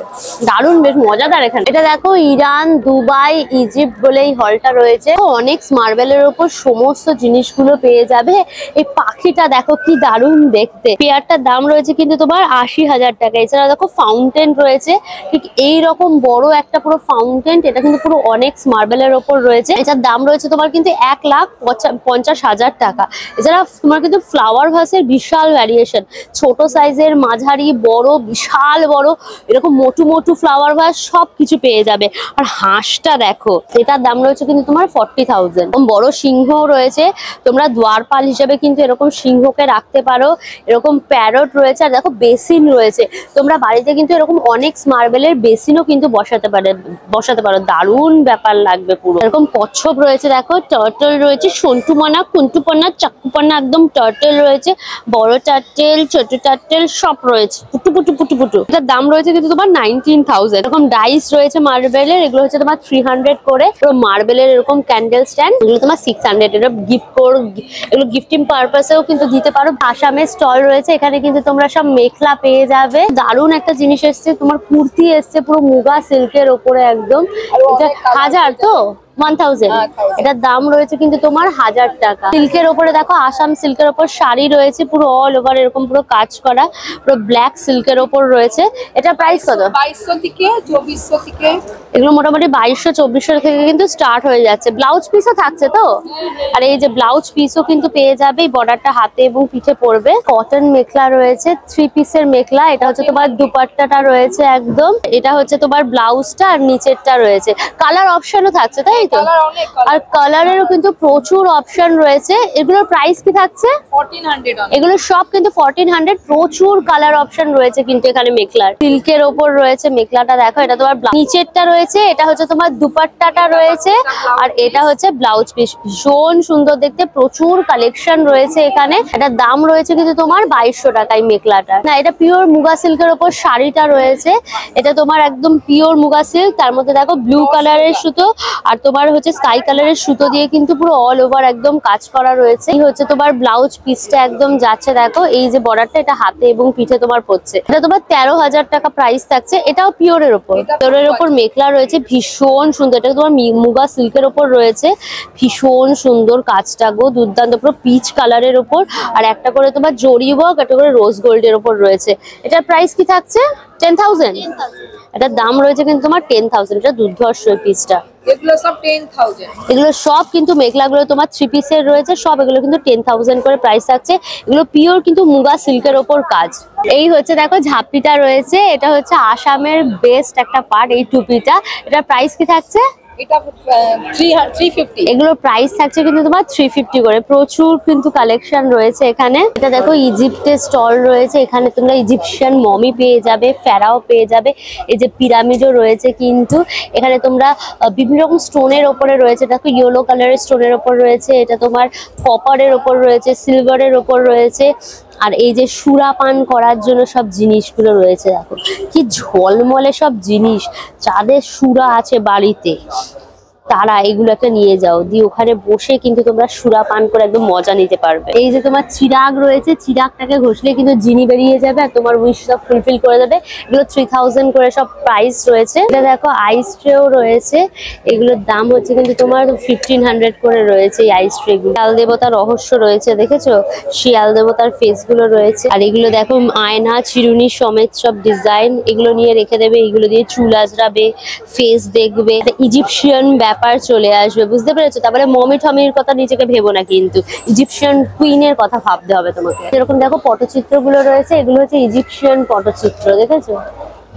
দারুণ, বেশ মজাদার। এখানে এটা দেখো ইরান, দুবাই, ইজিপ্ট বলে এই হলটা রয়েছে। অনেক মার্বেলের উপর সমস্ত জিনিসগুলো পেয়ে যাবে। এই পাখিটা দেখো কি দারুণ দেখতে। পেয়ারটার দাম রয়েছে কিন্তু তোমার 80,000 টাকা। এছাড়া দেখো ফাউন্টেন রয়েছে, ঠিক এইরকম বড় একটা পুরো ফাউন্টেন। এটা কিন্তু পুরো অনেক মার্বেলের ওপর রয়েছে। এটার দাম রয়েছে তোমার কিন্তু 1,50,000 টাকা। এছাড়া তোমার কিন্তু ফ্লাওয়ার ভাসের বিশাল ভ্যারিয়েশন, ছোট সাইজের, মাঝারি, বড়, বিশাল বড়, এরকম মোটু ফ্লাওয়ার ভাস সবকিছু পেয়ে যাবে। আর হাঁসটা দেখো, এটার দাম রয়েছে কিন্তু তোমার 40,000। বড় সিংহ রয়েছে, তোমরা দ্বারপাল হিসেবে কিন্তু এরকম সিংহকে রাখতে পারো। এরকম প্যারট রয়েছে। আর দেখো বেসিন রয়েছে, তোমরা বাড়িতে কিন্তু এরকম অনেক মার্বেলের বেসিনও কিন্তু বসাতে পারো, দারুণ ব্যাপার লাগবে পুরো। এরকম কচ্ছপ রয়েছে দেখো, টার্টল রয়েছে, সন্টুপনা, কুন্টুপনা, চাক্কুপনা একদম টার্টেল রয়েছে, বড় টার্টেল, ছোট টার্টেল সব রয়েছে, পুটু পুটু পুটু পুটু। এটার দাম রয়েছে কিন্তু তোমার 19,000। এরকম ডাইস রয়েছে মার্বেলের, এগুলো হচ্ছে তোমার 300 করে। পুরো মার্বেলের এরকম ক্যান্ডেল স্ট্যান্ড, এগুলো তোমার 600। এটা গিফট কর, এগুলো গিফটিং পারপাসেও কিন্তু দিতে পারো। আসামের স্টল রয়েছে, এখানে কিন্তু তোমরা সব মেখলা পেয়ে যাবে। দারুণ একটা জিনিস এসছে, তোমার কুর্তি এসছে পুরো মুগা সিল্কের ওপরে একদম। এটা 1000 তো 1000। এটার দাম রয়েছে কিন্তু তোমার 1000 টাকা। সিল্কের ওপরে দেখো, আসাম সিল্কের ওপর শাড়ি রয়েছে পুরো অল ওভার এরকম পুরো কাজ করা, পুরো ব্ল্যাক সিল্কের ওপর রয়েছে। এটা প্রাইস কত? 2200 থেকে 2400 থেকে। এগুলো মোটামুটি 2200-2400 থেকে কিন্তু স্টার্ট হয়ে যাচ্ছে। ব্লাউজ পিসও থাকছে তো, আর এই যে ব্লাউজ পিসও কিন্তু পেয়ে যাবে। এই বর্ডারটা হাতে এবং পিঠে পড়বে। কটন মেখলা রয়েছে, 3 পিসের মেখলা। এটা হচ্ছে তোমার দুপাট্টাটা রয়েছে একদম। এটা হচ্ছে তোমার ব্লাউজটা আর নিচেরটা রয়েছে। কালার অপশনও থাকছে তাই তো? আর কালারেরও কিন্তু প্রচুর অপশন রয়েছে। এগুলোর প্রাইস কি থাকছে? 1400। এগুলো সব কিন্তু 1400। প্রচুর কালার অপশন রয়েছে কিন্তু এখানে মেখলার। সিল্কের ওপর রয়েছে মেখলাটা, দেখো এটা তোমার নিচেরটা রয়েছে, এটা হচ্ছে তোমার দুপাট্টাটা রয়েছে, আর এটা হচ্ছে ব্লাউজ পিস। ভীষণ সুন্দর দেখতে, প্রচুর কালেকশন রয়েছে এখানে। এটার দাম রয়েছে কিন্তু তোমার 2200 টাকায় মেখলাটা। না, এটা পিওর মুগা সিল্কের ওপর শাড়িটা রয়েছে। এটা তোমার একদম পিওর মুগা সিল্ক, তার মধ্যে দেখো ব্লু কালারের সুতো আর তোমার হচ্ছে স্কাই কালারের সুতো দিয়ে কিন্তু পুরো অল ওভার একদম কাজ করা রয়েছে। এই হচ্ছে তোমার ব্লাউজ পিসটা একদম যাচ্ছে, দেখো এই যে বর্ডারটা, এটা হাতে এবং পিঠে তোমার পড়ছে। এটা তোমার 13,000 টাকা প্রাইস থাকছে। এটাও পিওরের ওপর, পিওরের ওপর মেখলা রয়েছে, ভীষণ সুন্দর। এটা তোমার মুগা সিল্কের ওপর রয়েছে, ভীষণ সুন্দর কাজটা গো, দুর্দান্ত। পুরো পিচ কালারের ওপর, আর একটা করে তোমার জরি ওয়ার্ক, একটা করে রোজ গোল্ডের ওপর রয়েছে। এটার প্রাইস কি থাকছে? 10,000। এটার দাম রয়েছে কিন্তু তোমার 10,000। এটা দুর্ধর্ষ পিসটা। এগুলো সব 10,000। এগুলো সব কিন্তু মেখলাগুলো তোমার 3 পিসের রয়েছে, সব এগুলো কিন্তু 10,000 করে প্রাইস থাকছে। এগুলো পিওর কিন্তু মুগা সিল্কের ওপর কাজ। এই হচ্ছে দেখো ঝাপটিটা রয়েছে, এটা হচ্ছে আসামের বেস্ট একটা পার্ট এই টুপিটা। এটার প্রাইস কি থাকছে? এটা 350। এগুলোর প্রাইস থাকছে কিন্তু তোমার 350 করে। প্রচুর কিন্তু কালেকশন রয়েছে এখানে। এটা দেখো ইজিপ্টের স্টল রয়েছে, এখানে তোমরা ইজিপশিয়ান মমি পেয়ে যাবে, ফেরাও পেয়ে যাবে, এই যে পিরামিডও রয়েছে কিন্তু এখানে তোমরা। বিভিন্ন রকম স্টোনের ওপরে রয়েছে, দেখো ইয়েলো কালারের স্টোনের ওপর রয়েছে, এটা তোমার কপারের ওপর রয়েছে, সিলভারের ওপর রয়েছে। আর এই যে সুরা পান করার জন্য সব জিনিসগুলো রয়েছে, দেখো কি ঝলমলে সব জিনিস। যাদের সুরা আছে বাড়িতে তারা এগুলো একটা নিয়ে যাও, দিয়ে ওখানে বসে কিন্তু তোমরা সুরা পান করে একদম মজা নিতে পারবে। এই যে তোমার চিরাগ রয়েছে, চিরাগটাকে ঘষলে কিন্তু জিনি বেরিয়ে যাবে আর তোমার উইশ সব ফুলফিল করে দেবে। এগুলো 3000 করে সব প্রাইস রয়েছে। এটা দেখো আইস ট্রেও রয়েছে, এগুলোর দাম হচ্ছে কিন্তু তোমার 1500 করে রয়েছে এই আইস ট্রে গুলো। শিয়াল দেবতার রহস্য রয়েছে, দেখেছো শিয়াল দেবতার ফেস গুলো রয়েছে। আর এগুলো দেখো আয়না চিরুনি সমেত সব ডিজাইন, এগুলো নিয়ে রেখে দেবে, এগুলো দিয়ে চুল আজরাবে, ফেস দেখবে। ইজিপশিয়ান ব্যাপার চলে আসবে, বুঝতে পেরেছো? তারপরে মমি টমির কথা নিজেকে ভেবো না, কিন্তু ইজিপশিয়ান কুইনের কথা ভাবতে হবে তোমাকে। এরকম দেখো পটচিত্র গুলো রয়েছে, এগুলো হচ্ছে ইজিপশিয়ান পটচিত্র, দেখেছো?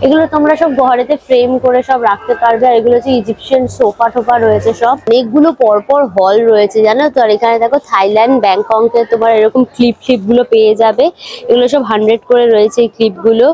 এগুলো তোমরা সব ঘরেতে ফ্রেম করে সব রাখতে পারবে। আর এগুলো হচ্ছে ইজিপশিয়ান সোফা টোফা রয়েছে, সব অনেকগুলো পরপর হল রয়েছে জানো তো। আর এখানে দেখো থাইল্যান্ড ব্যাংককে তোমার এরকম ক্লিপ গুলো পেয়ে যাবে, এগুলো সব 100 করে রয়েছে এই ক্লিপ গুলো।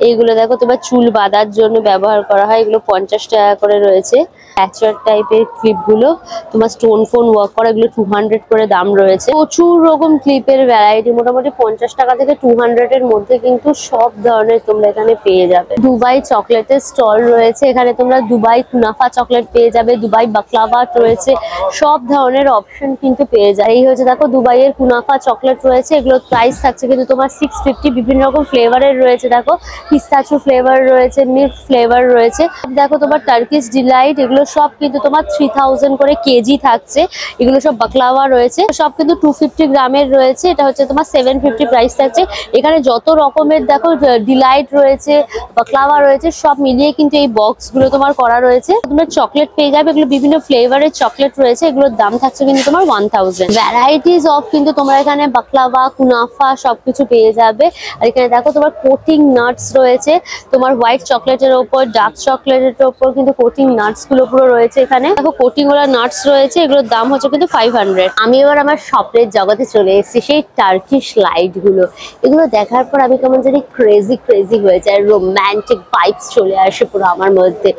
এইগুলো দেখো তোমার চুল বাঁধার জন্য ব্যবহার করা হয়, এগুলো 50 টাকা করে রয়েছে। প্যাচার টাইপের ক্লিপ গুলো তোমার স্টোন ফোন ওয়ার্ক করা, এগুলো 200 করে দাম রয়েছে। প্রচুর রকম ক্লিপের ভ্যারাইটি, মোটামুটি 50 টাকা থেকে 200 এর মধ্যে কিন্তু সব ধরনের তোমরা এখানে পেয়ে যাবে। দুবাই চকলেটের স্টল রয়েছে, এখানে তোমরা দুবাই কুনাফা চকলেট পেয়ে যাবে, দুবাই বাকলাভা রয়েছে, সব ধরনের অপশন কিন্তু পেয়ে যায়। এই হচ্ছে দেখো দুবাইয়ের কুনাফা চকলেট রয়েছে, এগুলোর প্রাইস থাকছে কিন্তু তোমার 650। বিভিন্ন রকম ফ্লেভারের রয়েছে, দেখো পিস্তাচু ফ্লেভার রয়েছে, মিল্ক ফ্লেভার রয়েছে। দেখো তোমার টার্কিশ ডিলাইট, এগুলো সব কিন্তু তোমার 3000 করে কেজি থাকছে। এগুলো সব বাকলাভা রয়েছে, সব কিন্তু 250 গ্রামের রয়েছে। এটা হচ্ছে তোমার 750 প্রাইস থাকছে। এখানে যত রকমের দেখো ডিলাইট রয়েছে, বাকলাভা রয়েছে, সব মিলিয়ে কিন্তু এই বক্স গুলো তোমার করা রয়েছে। তোমরা চকলেট পেয়ে যাবে, এগুলো বিভিন্ন ফ্লেভারের চকলেট রয়েছে, এগুলোর দাম থাকছে কিন্তু তোমার 1000। ভ্যারাইটিস অফ কিন্তু তোমরা এখানে বাকলাভা কুনাফা সবকিছু পেয়ে যাবে। আর এখানে দেখো তোমার কোটিং নাটস রয়েছে, তোমার হোয়াইট চকলেটের ওপর ডার্ক চকলেটের ওপর কিন্তু কোটিং নাটস গুলো পুরো রয়েছে। এখানে দেখো কোটিং ওলা নাটস রয়েছে, এগুলোর দাম হচ্ছে কিন্তু 500। আমি এবার আমার স্বপ্নের জগতে চলে এসেছি, সেই টার্কিশ লাইট গুলো। এগুলো দেখার পর আমি কেমন জানি ক্রেজি হয়ে যায়, রোম্যান্টিক ভাইবস চলে আসে পুরো আমার মধ্যে।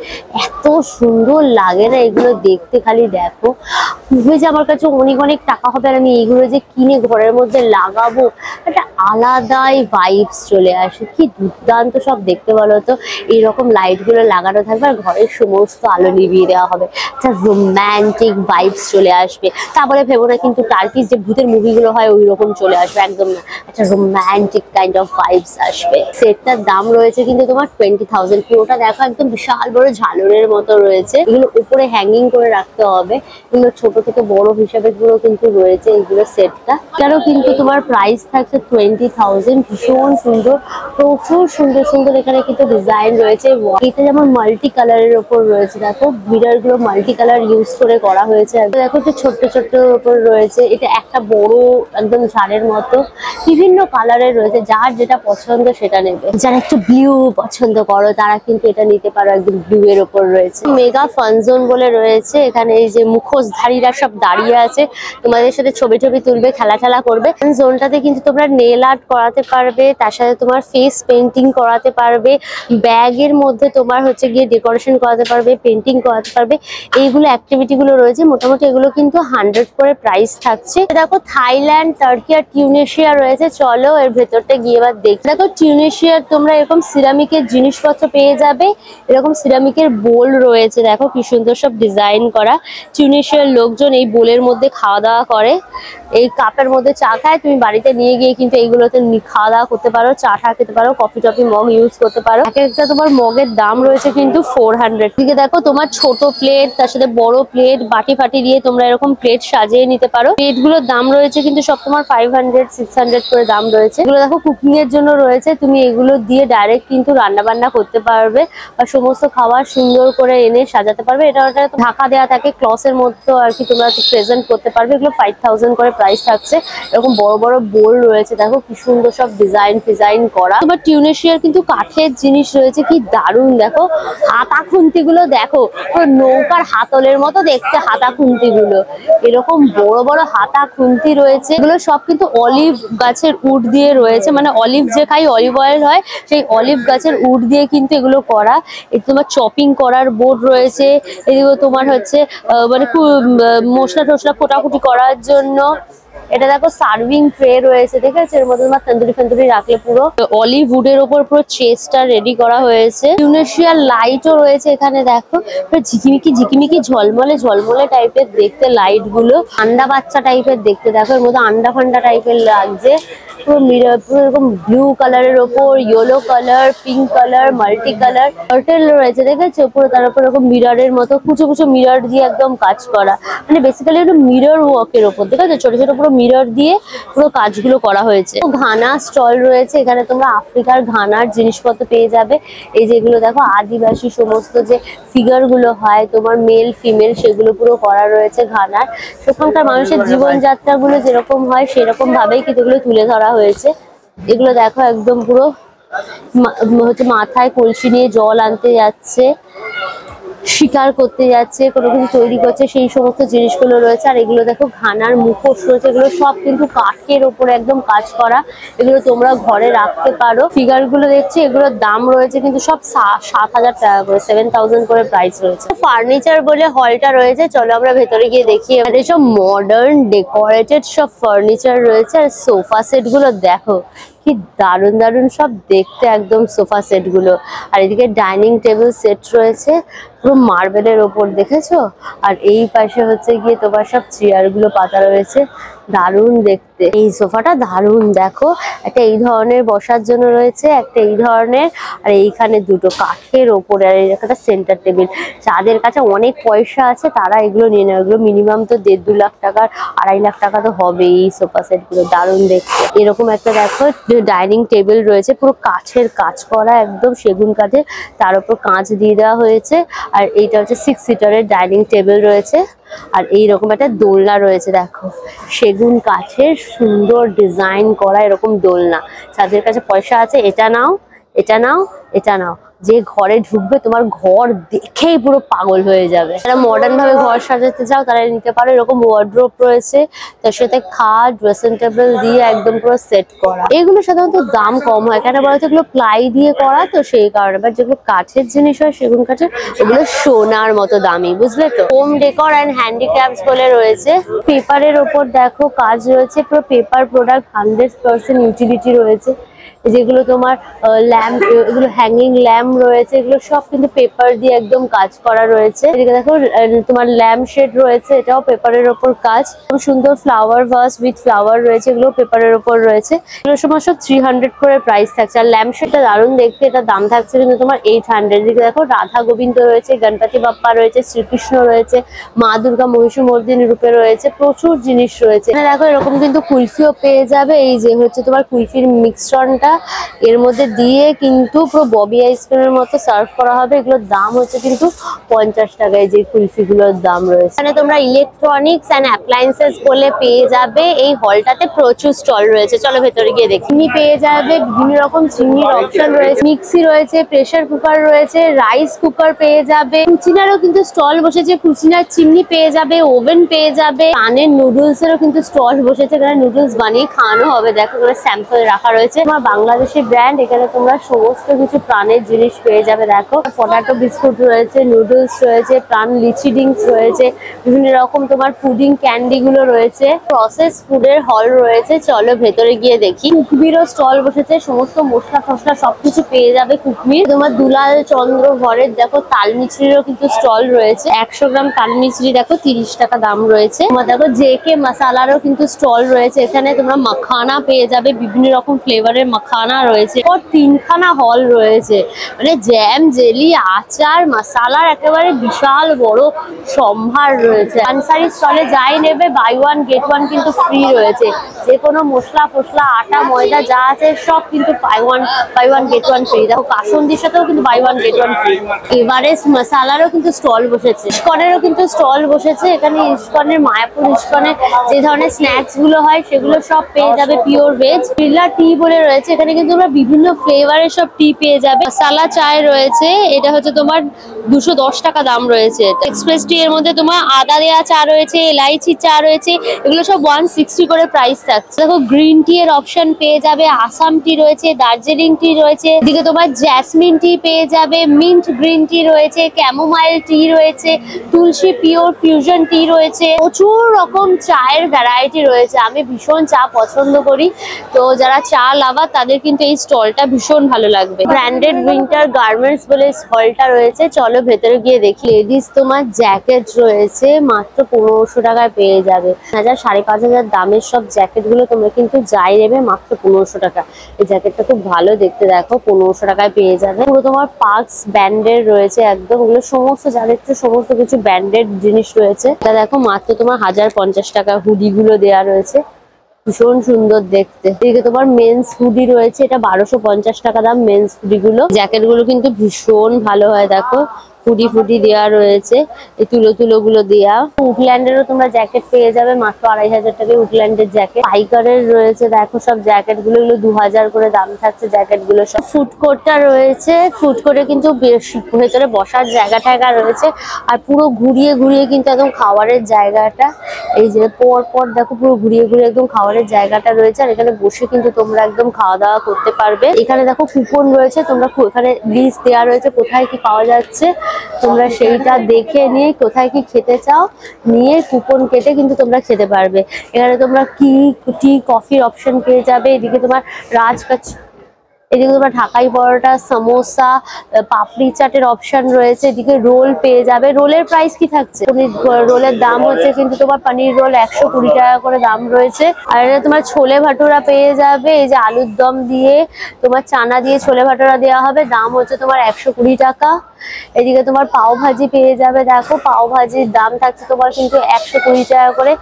এত সুন্দর লাগে না এগুলো দেখতে, খালি দেখো যে আমার কাছে অনেক অনেক টাকা হবে আর আমি এইগুলো যে কিনে ঘরের মধ্যে লাগাবো, একটা আলাদাই ভাইবস চলে আসে। কি দুর্দান্ত সব দেখতে বলো তো, এইরকম লাইট গুলো লাগানো থাকবে আর ঘরের সমস্ত আলো নিভিয়ে দেওয়া হবে, একটা রোম্যান্টিক ভাইবস চলে আসবে। তারপরে ভেবো না কিন্তু টার্কিশ যে ভূতের মুভিগুলো হয় ওই রকম চলে আসবে, একদম না, একটা রোম্যান্টিক কাইন্ড অফ ভাইবস আসবে। সেটটার দাম রয়েছে কিন্তু তোমার 20,000। পুরোটা দেখো একদম বিশাল বড় ঝালরের মতো রয়েছে, এগুলো উপরে হ্যাঙ্গিং করে রাখতে হবে। এগুলো ছোট থেকে বড় হিসাবে গুলো কিন্তু রয়েছে এইগুলো সেটটা, এটারও কিন্তু তোমার প্রাইস থাকছে 20,000। ভীষণ সুন্দর, প্রচুর সুন্দর সুন্দর এখানে কিন্তু ডিজাইন রয়েছে। এটা যেমন মাল্টি কালারের ওপর রয়েছে, দেখো মিরর গুলো মাল্টি কালার ইউজ করে করা হয়েছে। দেখো একটু ছোট্ট ছোট্ট ওপর রয়েছে, এটা একটা বড় একদম ঝাড়ের মতো, বিভিন্ন কালারের রয়েছে, যার যেটা পছন্দ সেটা নেবে। যারা একটু ব্লু পছন্দ করো তারা কিন্তু এটা নিতে পারো, একদম ব্লু এর ওপর রয়েছে। মেগা ফান জোন বলে রয়েছে, এখানে এই যে মুখোশধারীরা সব দাঁড়িয়ে আছে, তোমাদের সাথে ছবি টবি তুলবে, খেলা করবে। জোনটাতে কিন্তু তোমরা নেল আর্ট করাতে পারবে, তার সাথে তোমার ফেস পেন্টিং করাতে পারবে, ব্যাগের মধ্যে তোমার হচ্ছে গিয়ে ডেকোরেশন করাতে পারবে, পেন্টিং করাতে পারবে। এইগুলো অ্যাক্টিভিটি গুলো রয়েছে, মোটামুটি এগুলো কিন্তু 100 করে প্রাইস থাকছে। দেখো থাইল্যান্ড, টার্কি আর টিউনেশিয়া রয়েছে, চলো এর ভেতরটা গিয়ে এবার দেখি। দেখো টিউনেশিয়ার তোমরা এরকম সিরামিকের জিনিসপত্র পেয়ে যাবে, এরকম সিরামিকের বোল রয়েছে, দেখো কি সুন্দর সব ডিজাইন করা। টিউনেশিয়ার লোকজন এই বোলের মধ্যে খাওয়া দাওয়া করে, এই কাপের মধ্যে চা খায়। তুমি বাড়িতে নিয়ে গিয়ে কিন্তু এইগুলোতে খাওয়া দাওয়া করতে পারো, চা টা খেতে পারো, কফি টফি মগ ইউজ করতে পারো। এক একটা তোমার মগের দাম রয়েছে কিন্তু 400। ঠিক দেখো তোমার ছোট প্লেট, তার সাথে বড় প্লেট, বাটি ফাটি দিয়ে তোমরা এরকম প্লেট সাজিয়ে নিতে পারো। প্লেট গুলোর দাম রয়েছে কিন্তু সব তোমার 500, 600 করে দাম রয়েছে। এগুলো দেখো কুকিং এর জন্য রয়েছে, তুমি এগুলো দিয়ে ডাইরেক্ট কিন্তু রান্না বান্না করতে পারবে বা সমস্ত খাবার সুন্দর করে এনে সাজাতে পারবে। এটা ঢাকা দেওয়া থাকে ক্লসের মধ্যে আর কি, তোমরা প্রেজেন্ট করতে পারবে। এগুলো 5000 করে প্রাইস থাকছে। এরকম বড় বড় বোল রয়েছে, দেখো কি সুন্দর সব ডিজাইন করা। তোমার টিউনেশিয়ার কিন্তু কাঠের জিনিস রয়েছে, কি দারুণ। দেখো হাতা খুন্তি গুলো দেখো, নৌকার হাতলের মতো দেখতে হাতা খুন্তি গুলো, এরকম বড় বড় হাতা খুন্তি রয়েছে। এগুলো সব কিন্তু অলিভ গাছের উড দিয়ে রয়েছে, মানে অলিভ যে খাই অলিভ অয়েল হয় সেই অলিভ গাছের উড দিয়ে কিন্তু এগুলো করা। এই তোমার চপিং করার বোর্ড রয়েছে, এদিকে তোমার হচ্ছে মানে মশলা টসলা কোটাকুটি করার জন্য। এটা দেখো সার্ভিং ট্রে রয়েছে, দেখেছো, এর মধ্যে তোমার তন্দুরি ফন্দুরি রাখলে পুরো অলিভ উডের ওপর পুরো চেস্টটা রেডি করা হয়েছে। টিউনেশিয়ার লাইটও রয়েছে এখানে, দেখো ঝিকিমিকি ঝলমলে টাইপের দেখতে লাইট গুলো, আন্ডা বাচ্চা টাইপের দেখতে। দেখো এর মধ্যে আন্ডা ফান্ডা টাইপের লাগছে। পুরো মিরর, পুরো এরকম ব্লু কালারের ওপর yellow colour, pink colour, multi colour turtle রয়েছে, দেখেছো, পুরো তার উপর এরকম মিররের মতো কুচো মিরর দিয়ে একদম কাজ করা, মানে বেসিক্যালি একটা মিরর ওয়ার্কের ওপর, দেখেছো, ছোট ছোট পুরো মিরর দিয়ে পুরো কাজগুলো করা হয়েছে। ঘানা স্টল রয়েছে, এখানে তোমরা আফ্রিকার ঘানার জিনিসপত্র পেয়ে যাবে। এই যেগুলো দেখো আদিবাসী সমস্ত যে ফিগার গুলো হয় তোমার মেল ফিমেল, সেগুলো পুরো করা রয়েছে ঘানার। সেখানকার মানুষের জীবনযাত্রা গুলো যেরকম হয় সেরকম ভাবেই কিন্তু এগুলো তুলে ধরা হয়েছে। এগুলো দেখো একদম পুরো হচ্ছে মাথায় কলসি নিয়ে জল আনতে যাচ্ছে, শিকার করতে যাচ্ছে, কোনো কিছু তৈরি করছে, সেই সমস্ত জিনিসগুলো রয়েছে। আর এগুলো দেখো ঘানার মুখোশ রয়েছে, এগুলো সব কিন্তু কাঠের ওপরে একদম কাজ করা। এগুলো তোমরা ঘরে রাখতে পারো। ফিগার গুলো দেখছি, এগুলোর দাম রয়েছে কিন্তু সব 7,000 টাকা করে, 7,000 করে প্রাইস রয়েছে। ফার্নিচার বলে হলটা রয়েছে, চলো আমরা ভেতরে গিয়ে দেখি। এখানে সব মডার্ন ডেকোরেটেড সব ফার্নিচার রয়েছে। আর সোফা সেট গুলো দেখো কি দারুণ সব দেখতে, একদম সোফা সেট গুলো। আর এদিকে ডাইনিং টেবিল সেট রয়েছে পুরো মার্বেলের ওপর, দেখেছো। আর এই পাশে হচ্ছে গিয়ে তোমার সব চেয়ার গুলো পাতা রয়েছে, দারুণ দেখতে। এই সোফাটা দারুণ, দেখো একটা এই ধরনের বসার জন্য রয়েছে, একটা এই ধরনের, আর এইখানে দুটো কাঠের ওপরে, আর একটা সেন্টার টেবিল। যাদের কাছে অনেক পয়সা আছে তারা এগুলো নিয়ে নেয়, এগুলো মিনিমাম তো 1.5-2 লাখ টাকার, 2.5 লাখ টাকা তো হবে এই সোফা সেট গুলো, দারুণ দেখতে। এরকম একটা দেখো ডাইনিং টেবিল রয়েছে, পুরো কাঠের কাজ করা, একদম সেগুন কাঠের, তার উপর কাঁচ দিয়ে দেওয়া হয়েছে। আর এইটা হচ্ছে 6 সিটারের ডাইনিং টেবিল রয়েছে। আর এইরকম একটা দোলনা রয়েছে, দেখো সেগুন কাঠের সুন্দর ডিজাইন করা এরকম দোলনা। যাদের কাছে পয়সা আছে এটা নাও, এটা নাও, এটা নাও, যে ঘরে ঢুকবে তোমার ঘর দেখেই পুরো পাগল হয়ে যাবে। যারা মডার্ন ভাবে ঘর সাজাতে চাও তারা নিতে পারো। এরকম ওয়ার্ড্রোব রয়েছে, তার সাথে খাট, ড্রেসিং টেবিল দিয়ে একদম পুরো সেট করা। এগুলো সাধারণত দাম কম হয়, কেন বলতো এগুলো প্লাই দিয়ে করা, তো সেই কারণে। বাট যেগুলো কাঠের জিনিস হয়, সেগুন কাঠের, ওগুলো সোনার মতো দামি, বুঝলে তো। হোম ডেকোর অ্যান্ড হ্যান্ডিক্রাফটস বলে রয়েছে। পেপারের ওপর দেখো কাজ রয়েছে, পুরো পেপার প্রোডাক্ট, 100% ইউটিলিটি রয়েছে। যেগুলো তোমার ল্যাম্প, এগুলো হ্যাঙ্গিং ল্যাম্প রয়েছে, এগুলো সব কিন্তু পেপার দিয়ে একদম কাজ করা রয়েছে। এদিকে দেখো তোমার ল্যাম্প শেড রয়েছে, এটাও পেপারের ওপর কাজ। খুব সুন্দর ফ্লাওয়ার ভাস উইথ ফ্লাওয়ার রয়েছে, এগুলো পেপারের ওপর রয়েছে। এগুলো সময় সব 300 করে প্রাইস থাকছে। আর ল্যাম্প শেডটা দারুণ দেখতে, এটা দাম থাকছে কিন্তু তোমার 800। এদিকে দেখো রাধা গোবিন্দ রয়েছে, গণপতি বাপ্পা রয়েছে, শ্রীকৃষ্ণ রয়েছে, মা দুর্গা মহিষমর্দিনী রূপে রয়েছে, প্রচুর জিনিস রয়েছে। দেখো এরকম কিন্তু কুলফিও পেয়ে যাবে। এই যে হচ্ছে তোমার কুলফির মিক্সচারটা এর মধ্যে দিয়ে কিন্তু পুরো ববি আইসক্রিমের মতো সার্ভ করা হবে। এগুলোর দাম হচ্ছে কিন্তু 50 টাকায়, যে কুলফি গুলোর দাম রয়েছে। এখানে তোমরা ইলেকট্রনিক্স এন্ড অ্যাপ্লায়েন্সেস বলে পেয়ে যাবে। এই হলটাতে প্রচুর স্টল রয়েছে, চলো ভেতরে গিয়ে দেখি। চিনি পেয়ে যাবে, বিভিন্ন রকম চিনির অপশন রয়েছে, মিক্সি রয়েছে, প্রেসার কুকার রয়েছে, রাইস কুকার পেয়ে যাবে। কুচিনারও কিন্তু স্টল বসেছে, কুচিনার চিমনি পেয়ে যাবে, ওভেন পেয়ে যাবে। পানের নুডলস এরও কিন্তু স্টল বসেছে, এখানে নুডলস বানিয়ে খাওয়ানো হবে। দেখো এখানে স্যাম্পল রাখা রয়েছে। আমার বাংলাদেশি ব্র্যান্ড, এখানে তোমরা সমস্ত কিছু প্রাণের জিনিস পেয়ে যাবে। দেখো পটাটো বিস্কুট রয়েছে, নুডলস রয়েছে, প্রাণ লিচি ডিংস রয়েছে, বিভিন্ন রকম তোমার পুডিং ক্যান্ডি গুলো রয়েছে, প্রসেস ফুডের হল রয়েছে। চলো ভেতরে গিয়ে দেখি। কুকমিরও স্টল বসেছে, সমস্ত মশলা ফসলা সবকিছু পেয়ে যাবে কুকমির। তোমার দুলাল চন্দ্র ঘরের দেখো তাল মিছরিরও কিন্তু স্টল রয়েছে। 100 গ্রাম তাল মিছরি দেখো 30 টাকা দাম রয়েছে। তোমার দেখো জেকে মশালারও কিন্তু স্টল রয়েছে, এখানে তোমরা মাখানা পেয়ে যাবে, বিভিন্ন রকম ফ্লেভারের মাখানা রয়েছে। ওর 3খানা হল রয়েছে, মানে জ্যাম, জেলি, আচার, মশালার একেবারে বিশাল বড় সম্ভার রয়েছে। আনসারি স্টলে যাই নেবে বাই ওয়ান গেট ওয়ান কিন্তু ফ্রি রয়েছে। যে কোনো মশলা ফসলা, আটা ময়দা যা আছে সব কিন্তু buy one get one free. দেখো কাসন্দির সাথেও কিন্তু buy one get one free. Everest মশালারও কিন্তু স্টল বসেছে, ইস্কনেরও কিন্তু স্টল বসেছে। এখানে ইস্কনের, মায়াপুর ইস্কনের যে ধরনের স্ন্যাক্স গুলো হয় সেগুলো সব পেয়ে যাবে, পিওর ভেজ। বিড়লা টি বলে রয়েছে, এখানে কিন্তু তোমরা বিভিন্ন ফ্লেভারের সব টি পেয়ে যাবে। মশালা চায় রয়েছে, এটা হচ্ছে তোমার 210 টাকা দাম রয়েছে। এক্সপ্রেস টি এর মধ্যে তোমার আদা দেওয়া চা রয়েছে, এলাইচি চা রয়েছে, এগুলো সব 160 করে প্রাইস থাকছে। দেখো গ্রিন টি এর অপশন পেয়ে যাবে, আসাম টি রয়েছে, দার্জিলিং টি রয়েছে, এদিকে তোমার জ্যাসমিন টি পেয়ে যাবে, মিন্ট গ্রিন টি রয়েছে, ক্যামোমাইল টি রয়েছে, তুলসী পিওর ফিউশন টি রয়েছে। প্রচুর রকম চায়ের ভ্যারাইটি রয়েছে। আমি ভীষণ চা পছন্দ করি, তো যারা চা লাভার তাদের কিন্তু এই স্টলটা ভীষণ ভালো লাগবে। ব্র্যান্ডেড উইন্টার গার্মেন্টস বলে স্টলটা রয়েছে, চলো ভেতরে গিয়ে দেখি। লেডিস তোমার জ্যাকেট রয়েছে, মাত্র 1500 টাকায় পেয়ে যাবে। 5,500 দামের সব জ্যাকেট গুলো তোমরা কিন্তু যাই নেবে মাত্র 1500 টাকা। এই জ্যাকেটটা খুব ভালো দেখতে, দেখো 1500 টাকায় পেয়ে যাবে। পুরো তোমার পার্কস ব্র্যান্ডের রয়েছে একদম, ওগুলো সমস্ত যা দেখছো সমস্ত কিছু ব্র্যান্ডেড জিনিস রয়েছে। তা দেখো মাত্র তোমার 1050 টাকা। হুডি গুলো দেওয়া রয়েছে, ভীষণ সুন্দর দেখতে। এদিকে তোমার মেন্স হুডি রয়েছে, এটা 1250 টাকা দাম মেন্স হুডি গুলো। জ্যাকেট গুলো কিন্তু ভীষণ ভালো হয়, দেখো হুডি ফুডি দেওয়া রয়েছে, এই তুলো গুলো দেওয়া। উডল্যান্ডেরও তোমরা জ্যাকেট পেয়ে যাবে মাত্র 2500 টাকায়। উডল্যান্ডের জ্যাকেট পাইকারের রয়েছে, দেখো সব জ্যাকেট গুলো, এগুলো 2000 করে দাম থাকছে জ্যাকেট গুলো সব। ফুড কোর্টটা রয়েছে, ফুড কোর্টে কিন্তু ভেতরে বসার জায়গা টায়গা রয়েছে, আর পুরো ঘুরিয়ে ঘুরিয়ে কিন্তু একদম খাবারের জায়গাটা, এই যে পর পর দেখো পুরো ঘুরিয়ে ঘুরিয়ে একদম খাবারের জায়গাটা রয়েছে। আর এখানে বসে কিন্তু তোমরা একদম খাওয়া দাওয়া করতে পারবে। এখানে দেখো কুপন রয়েছে, তোমরা এখানে লিস্ট দেওয়া রয়েছে কোথায় কি পাওয়া যাচ্ছে, তোমরা সেইটা দেখে নিয়ে কোথায় কি খেতে চাও নিয়ে কুপন কেটে কিন্তু তোমরা খেতে পারবে। এখানে তোমরা টি কফির অপশন পেয়ে যাবে। এদিকে তোমার এদিকে তোমার ঢাকাই পরোটা, সমোসা, পাপড়ি চাটের অপশন রয়েছে। এদিকে রোল পেয়ে যাবে। রোলের প্রাইস কি থাকছে? রোলের দাম হচ্ছে কিন্তু তোমার পনির রোল 120 টাকা করে দাম রয়েছে। আর এটা তোমার ছোলে ভাটুরা পেয়ে যাবে, এই যে আলুর দম দিয়ে তোমার চানা দিয়ে ছোলে ভাটুরা দেওয়া হবে, দাম হচ্ছে তোমার 120 টাকা। এদিকে তোমার পাও ভাজি পেয়ে যাবে, দেখো পাও ভাজির দাম থাকছে তোমার কিন্তু 120 টাকা করে।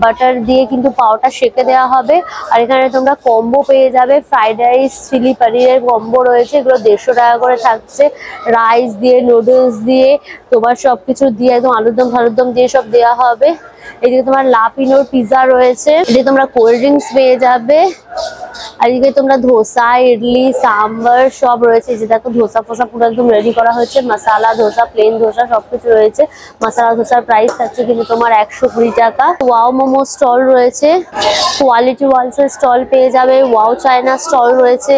বাটার দিয়ে কিন্তু পাওটা সেকে দেওয়া হবে। আর এখানে তোমরা কম্বো পেয়ে যাবে, ফ্রাইড রাইস, চিলি পনিরের কম্বো রয়েছে, এগুলো 150 টাকা করে থাকছে। রাইস দিয়ে, নুডলস দিয়ে, তোমার সবকিছু দিয়ে একদম আলুর দম দিয়ে সব দেওয়া হবে। এদিকে তোমার লাপিনোর পিৎজা রয়েছে, এদিকে তোমরা কোল্ড ড্রিঙ্কস পেয়ে যাবে। আর এদিকে তোমরা ধোসা, ইডলি, সাম্বার সব রয়েছে। যে দেখো ধোসা ফোসা পুরো একদম রেডি করা হয়েছে, মশালা ধোসা, প্লেন ধোসা সবকিছু রয়েছে। মশালা ধোসার প্রাইস থাকছে কিন্তু তোমার 120 টাকা। ওয়াও মোমো স্টল রয়েছে, কোয়ালিটি ওয়ালসের স্টল পেয়ে যাবে, ওয়াও চায়না স্টল রয়েছে,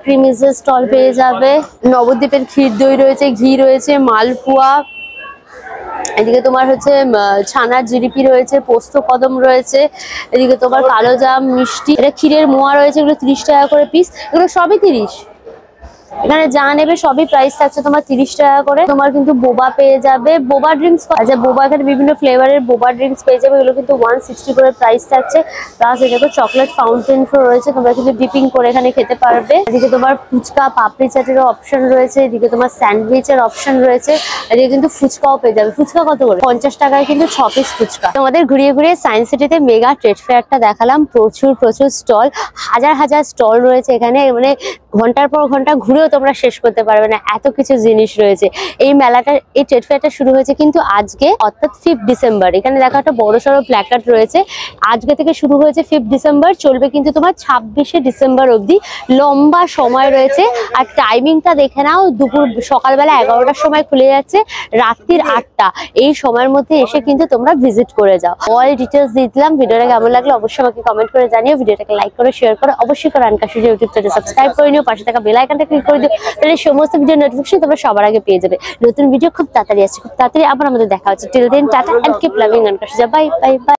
ক্রিমিজের স্টল পেয়ে যাবে, নবদ্বীপের ক্ষীর দই রয়েছে, ঘি রয়েছে, মালপোয়া, এদিকে তোমার হচ্ছে ছানার জিলিপি রয়েছে, পোস্ত কদম রয়েছে, এদিকে তোমার কালো জাম, মিষ্টি, এটা ক্ষীরের মোয়া রয়েছে, এগুলো 30 টাকা করে পিস, এগুলো সবই 30। এখানে যা নেবে সবই প্রাইস থাকছে তোমার 30 টাকা করে। তোমার কিন্তু বোবা পেয়ে যাবে, বোবা ড্রিঙ্কস, আচ্ছা বোবা এখানে বিভিন্ন ফ্লেভারের বোবা ড্রিঙ্কস পেয়ে যাবে, এগুলো কিন্তু 160 করে প্রাইস থাকছে। প্লাস এটাকে চকলেট ফাউন্টেন রয়েছে, তোমরা কিন্তু ডিপিং করে এখানে খেতে পারবে। এদিকে তোমার ফুচকা, পাপড়ি চাটের অপশন রয়েছে, এদিকে তোমার স্যান্ডউইচের অপশন রয়েছে, এদিকে কিন্তু ফুচকাও পেয়ে যাবে। ফুচকা কত করে? 50 টাকায় কিন্তু 6 পিস ফুচকা। তোমাদের ঘুরিয়ে ঘুরিয়ে সায়েন্স সিটিতে মেগা ট্রেড ফেয়ারটা দেখালাম, প্রচুর স্টল, হাজার স্টল রয়েছে এখানে, মানে ঘন্টার পর ঘন্টা ঘুরেও তোমরা শেষ করতে পারবে না, এত কিছু জিনিস রয়েছে। এই মেলাটা, এই ট্রেড ফেয়ারটা শুরু হয়েছে কিন্তু আজকে, অর্থাৎ 5 ডিসেম্বর। এখানে দেখো একটা বড়সড় প্ল্যাকার্ড রয়েছে, আজকে থেকে শুরু হয়েছে 5 ডিসেম্বর, চলবে কিন্তু তোমার 26শে ডিসেম্বর অবধি, লম্বা সময় রয়েছে। আর টাইমিংটা দেখে নাও, সকালবেলা 11টার সময় খুলে যাচ্ছে, রাত্রির 8টা, এই সময়ের মধ্যে এসে কিন্তু তোমরা ভিজিট করে যাও। অল ডিটেলস দিয়ে দিলাম। ভিডিওটা কেমন লাগলো অবশ্যই আমাকে কমেন্ট করে জানিও, ভিডিওটাকে লাইক করে শেয়ার করো, অবশ্যই করে আনকাশুজ ইউটিউব চ্যানেল সাবস্ক্রাইব করে নিও, পাশে থাকা বেল আইকনটা ক্লিক করে দিও, তাহলে সমস্ত ভিডিও নোটিফিকেশন তোমরা সবার আগে পেয়ে যাবে। নতুন ভিডিও খুব তাড়াতাড়ি আসছে, খুব তাড়াতাড়ি আবার আমাদের দেখা হচ্ছে। Till then tata and keep loving আনকাশুজ, বাই বাই বাই।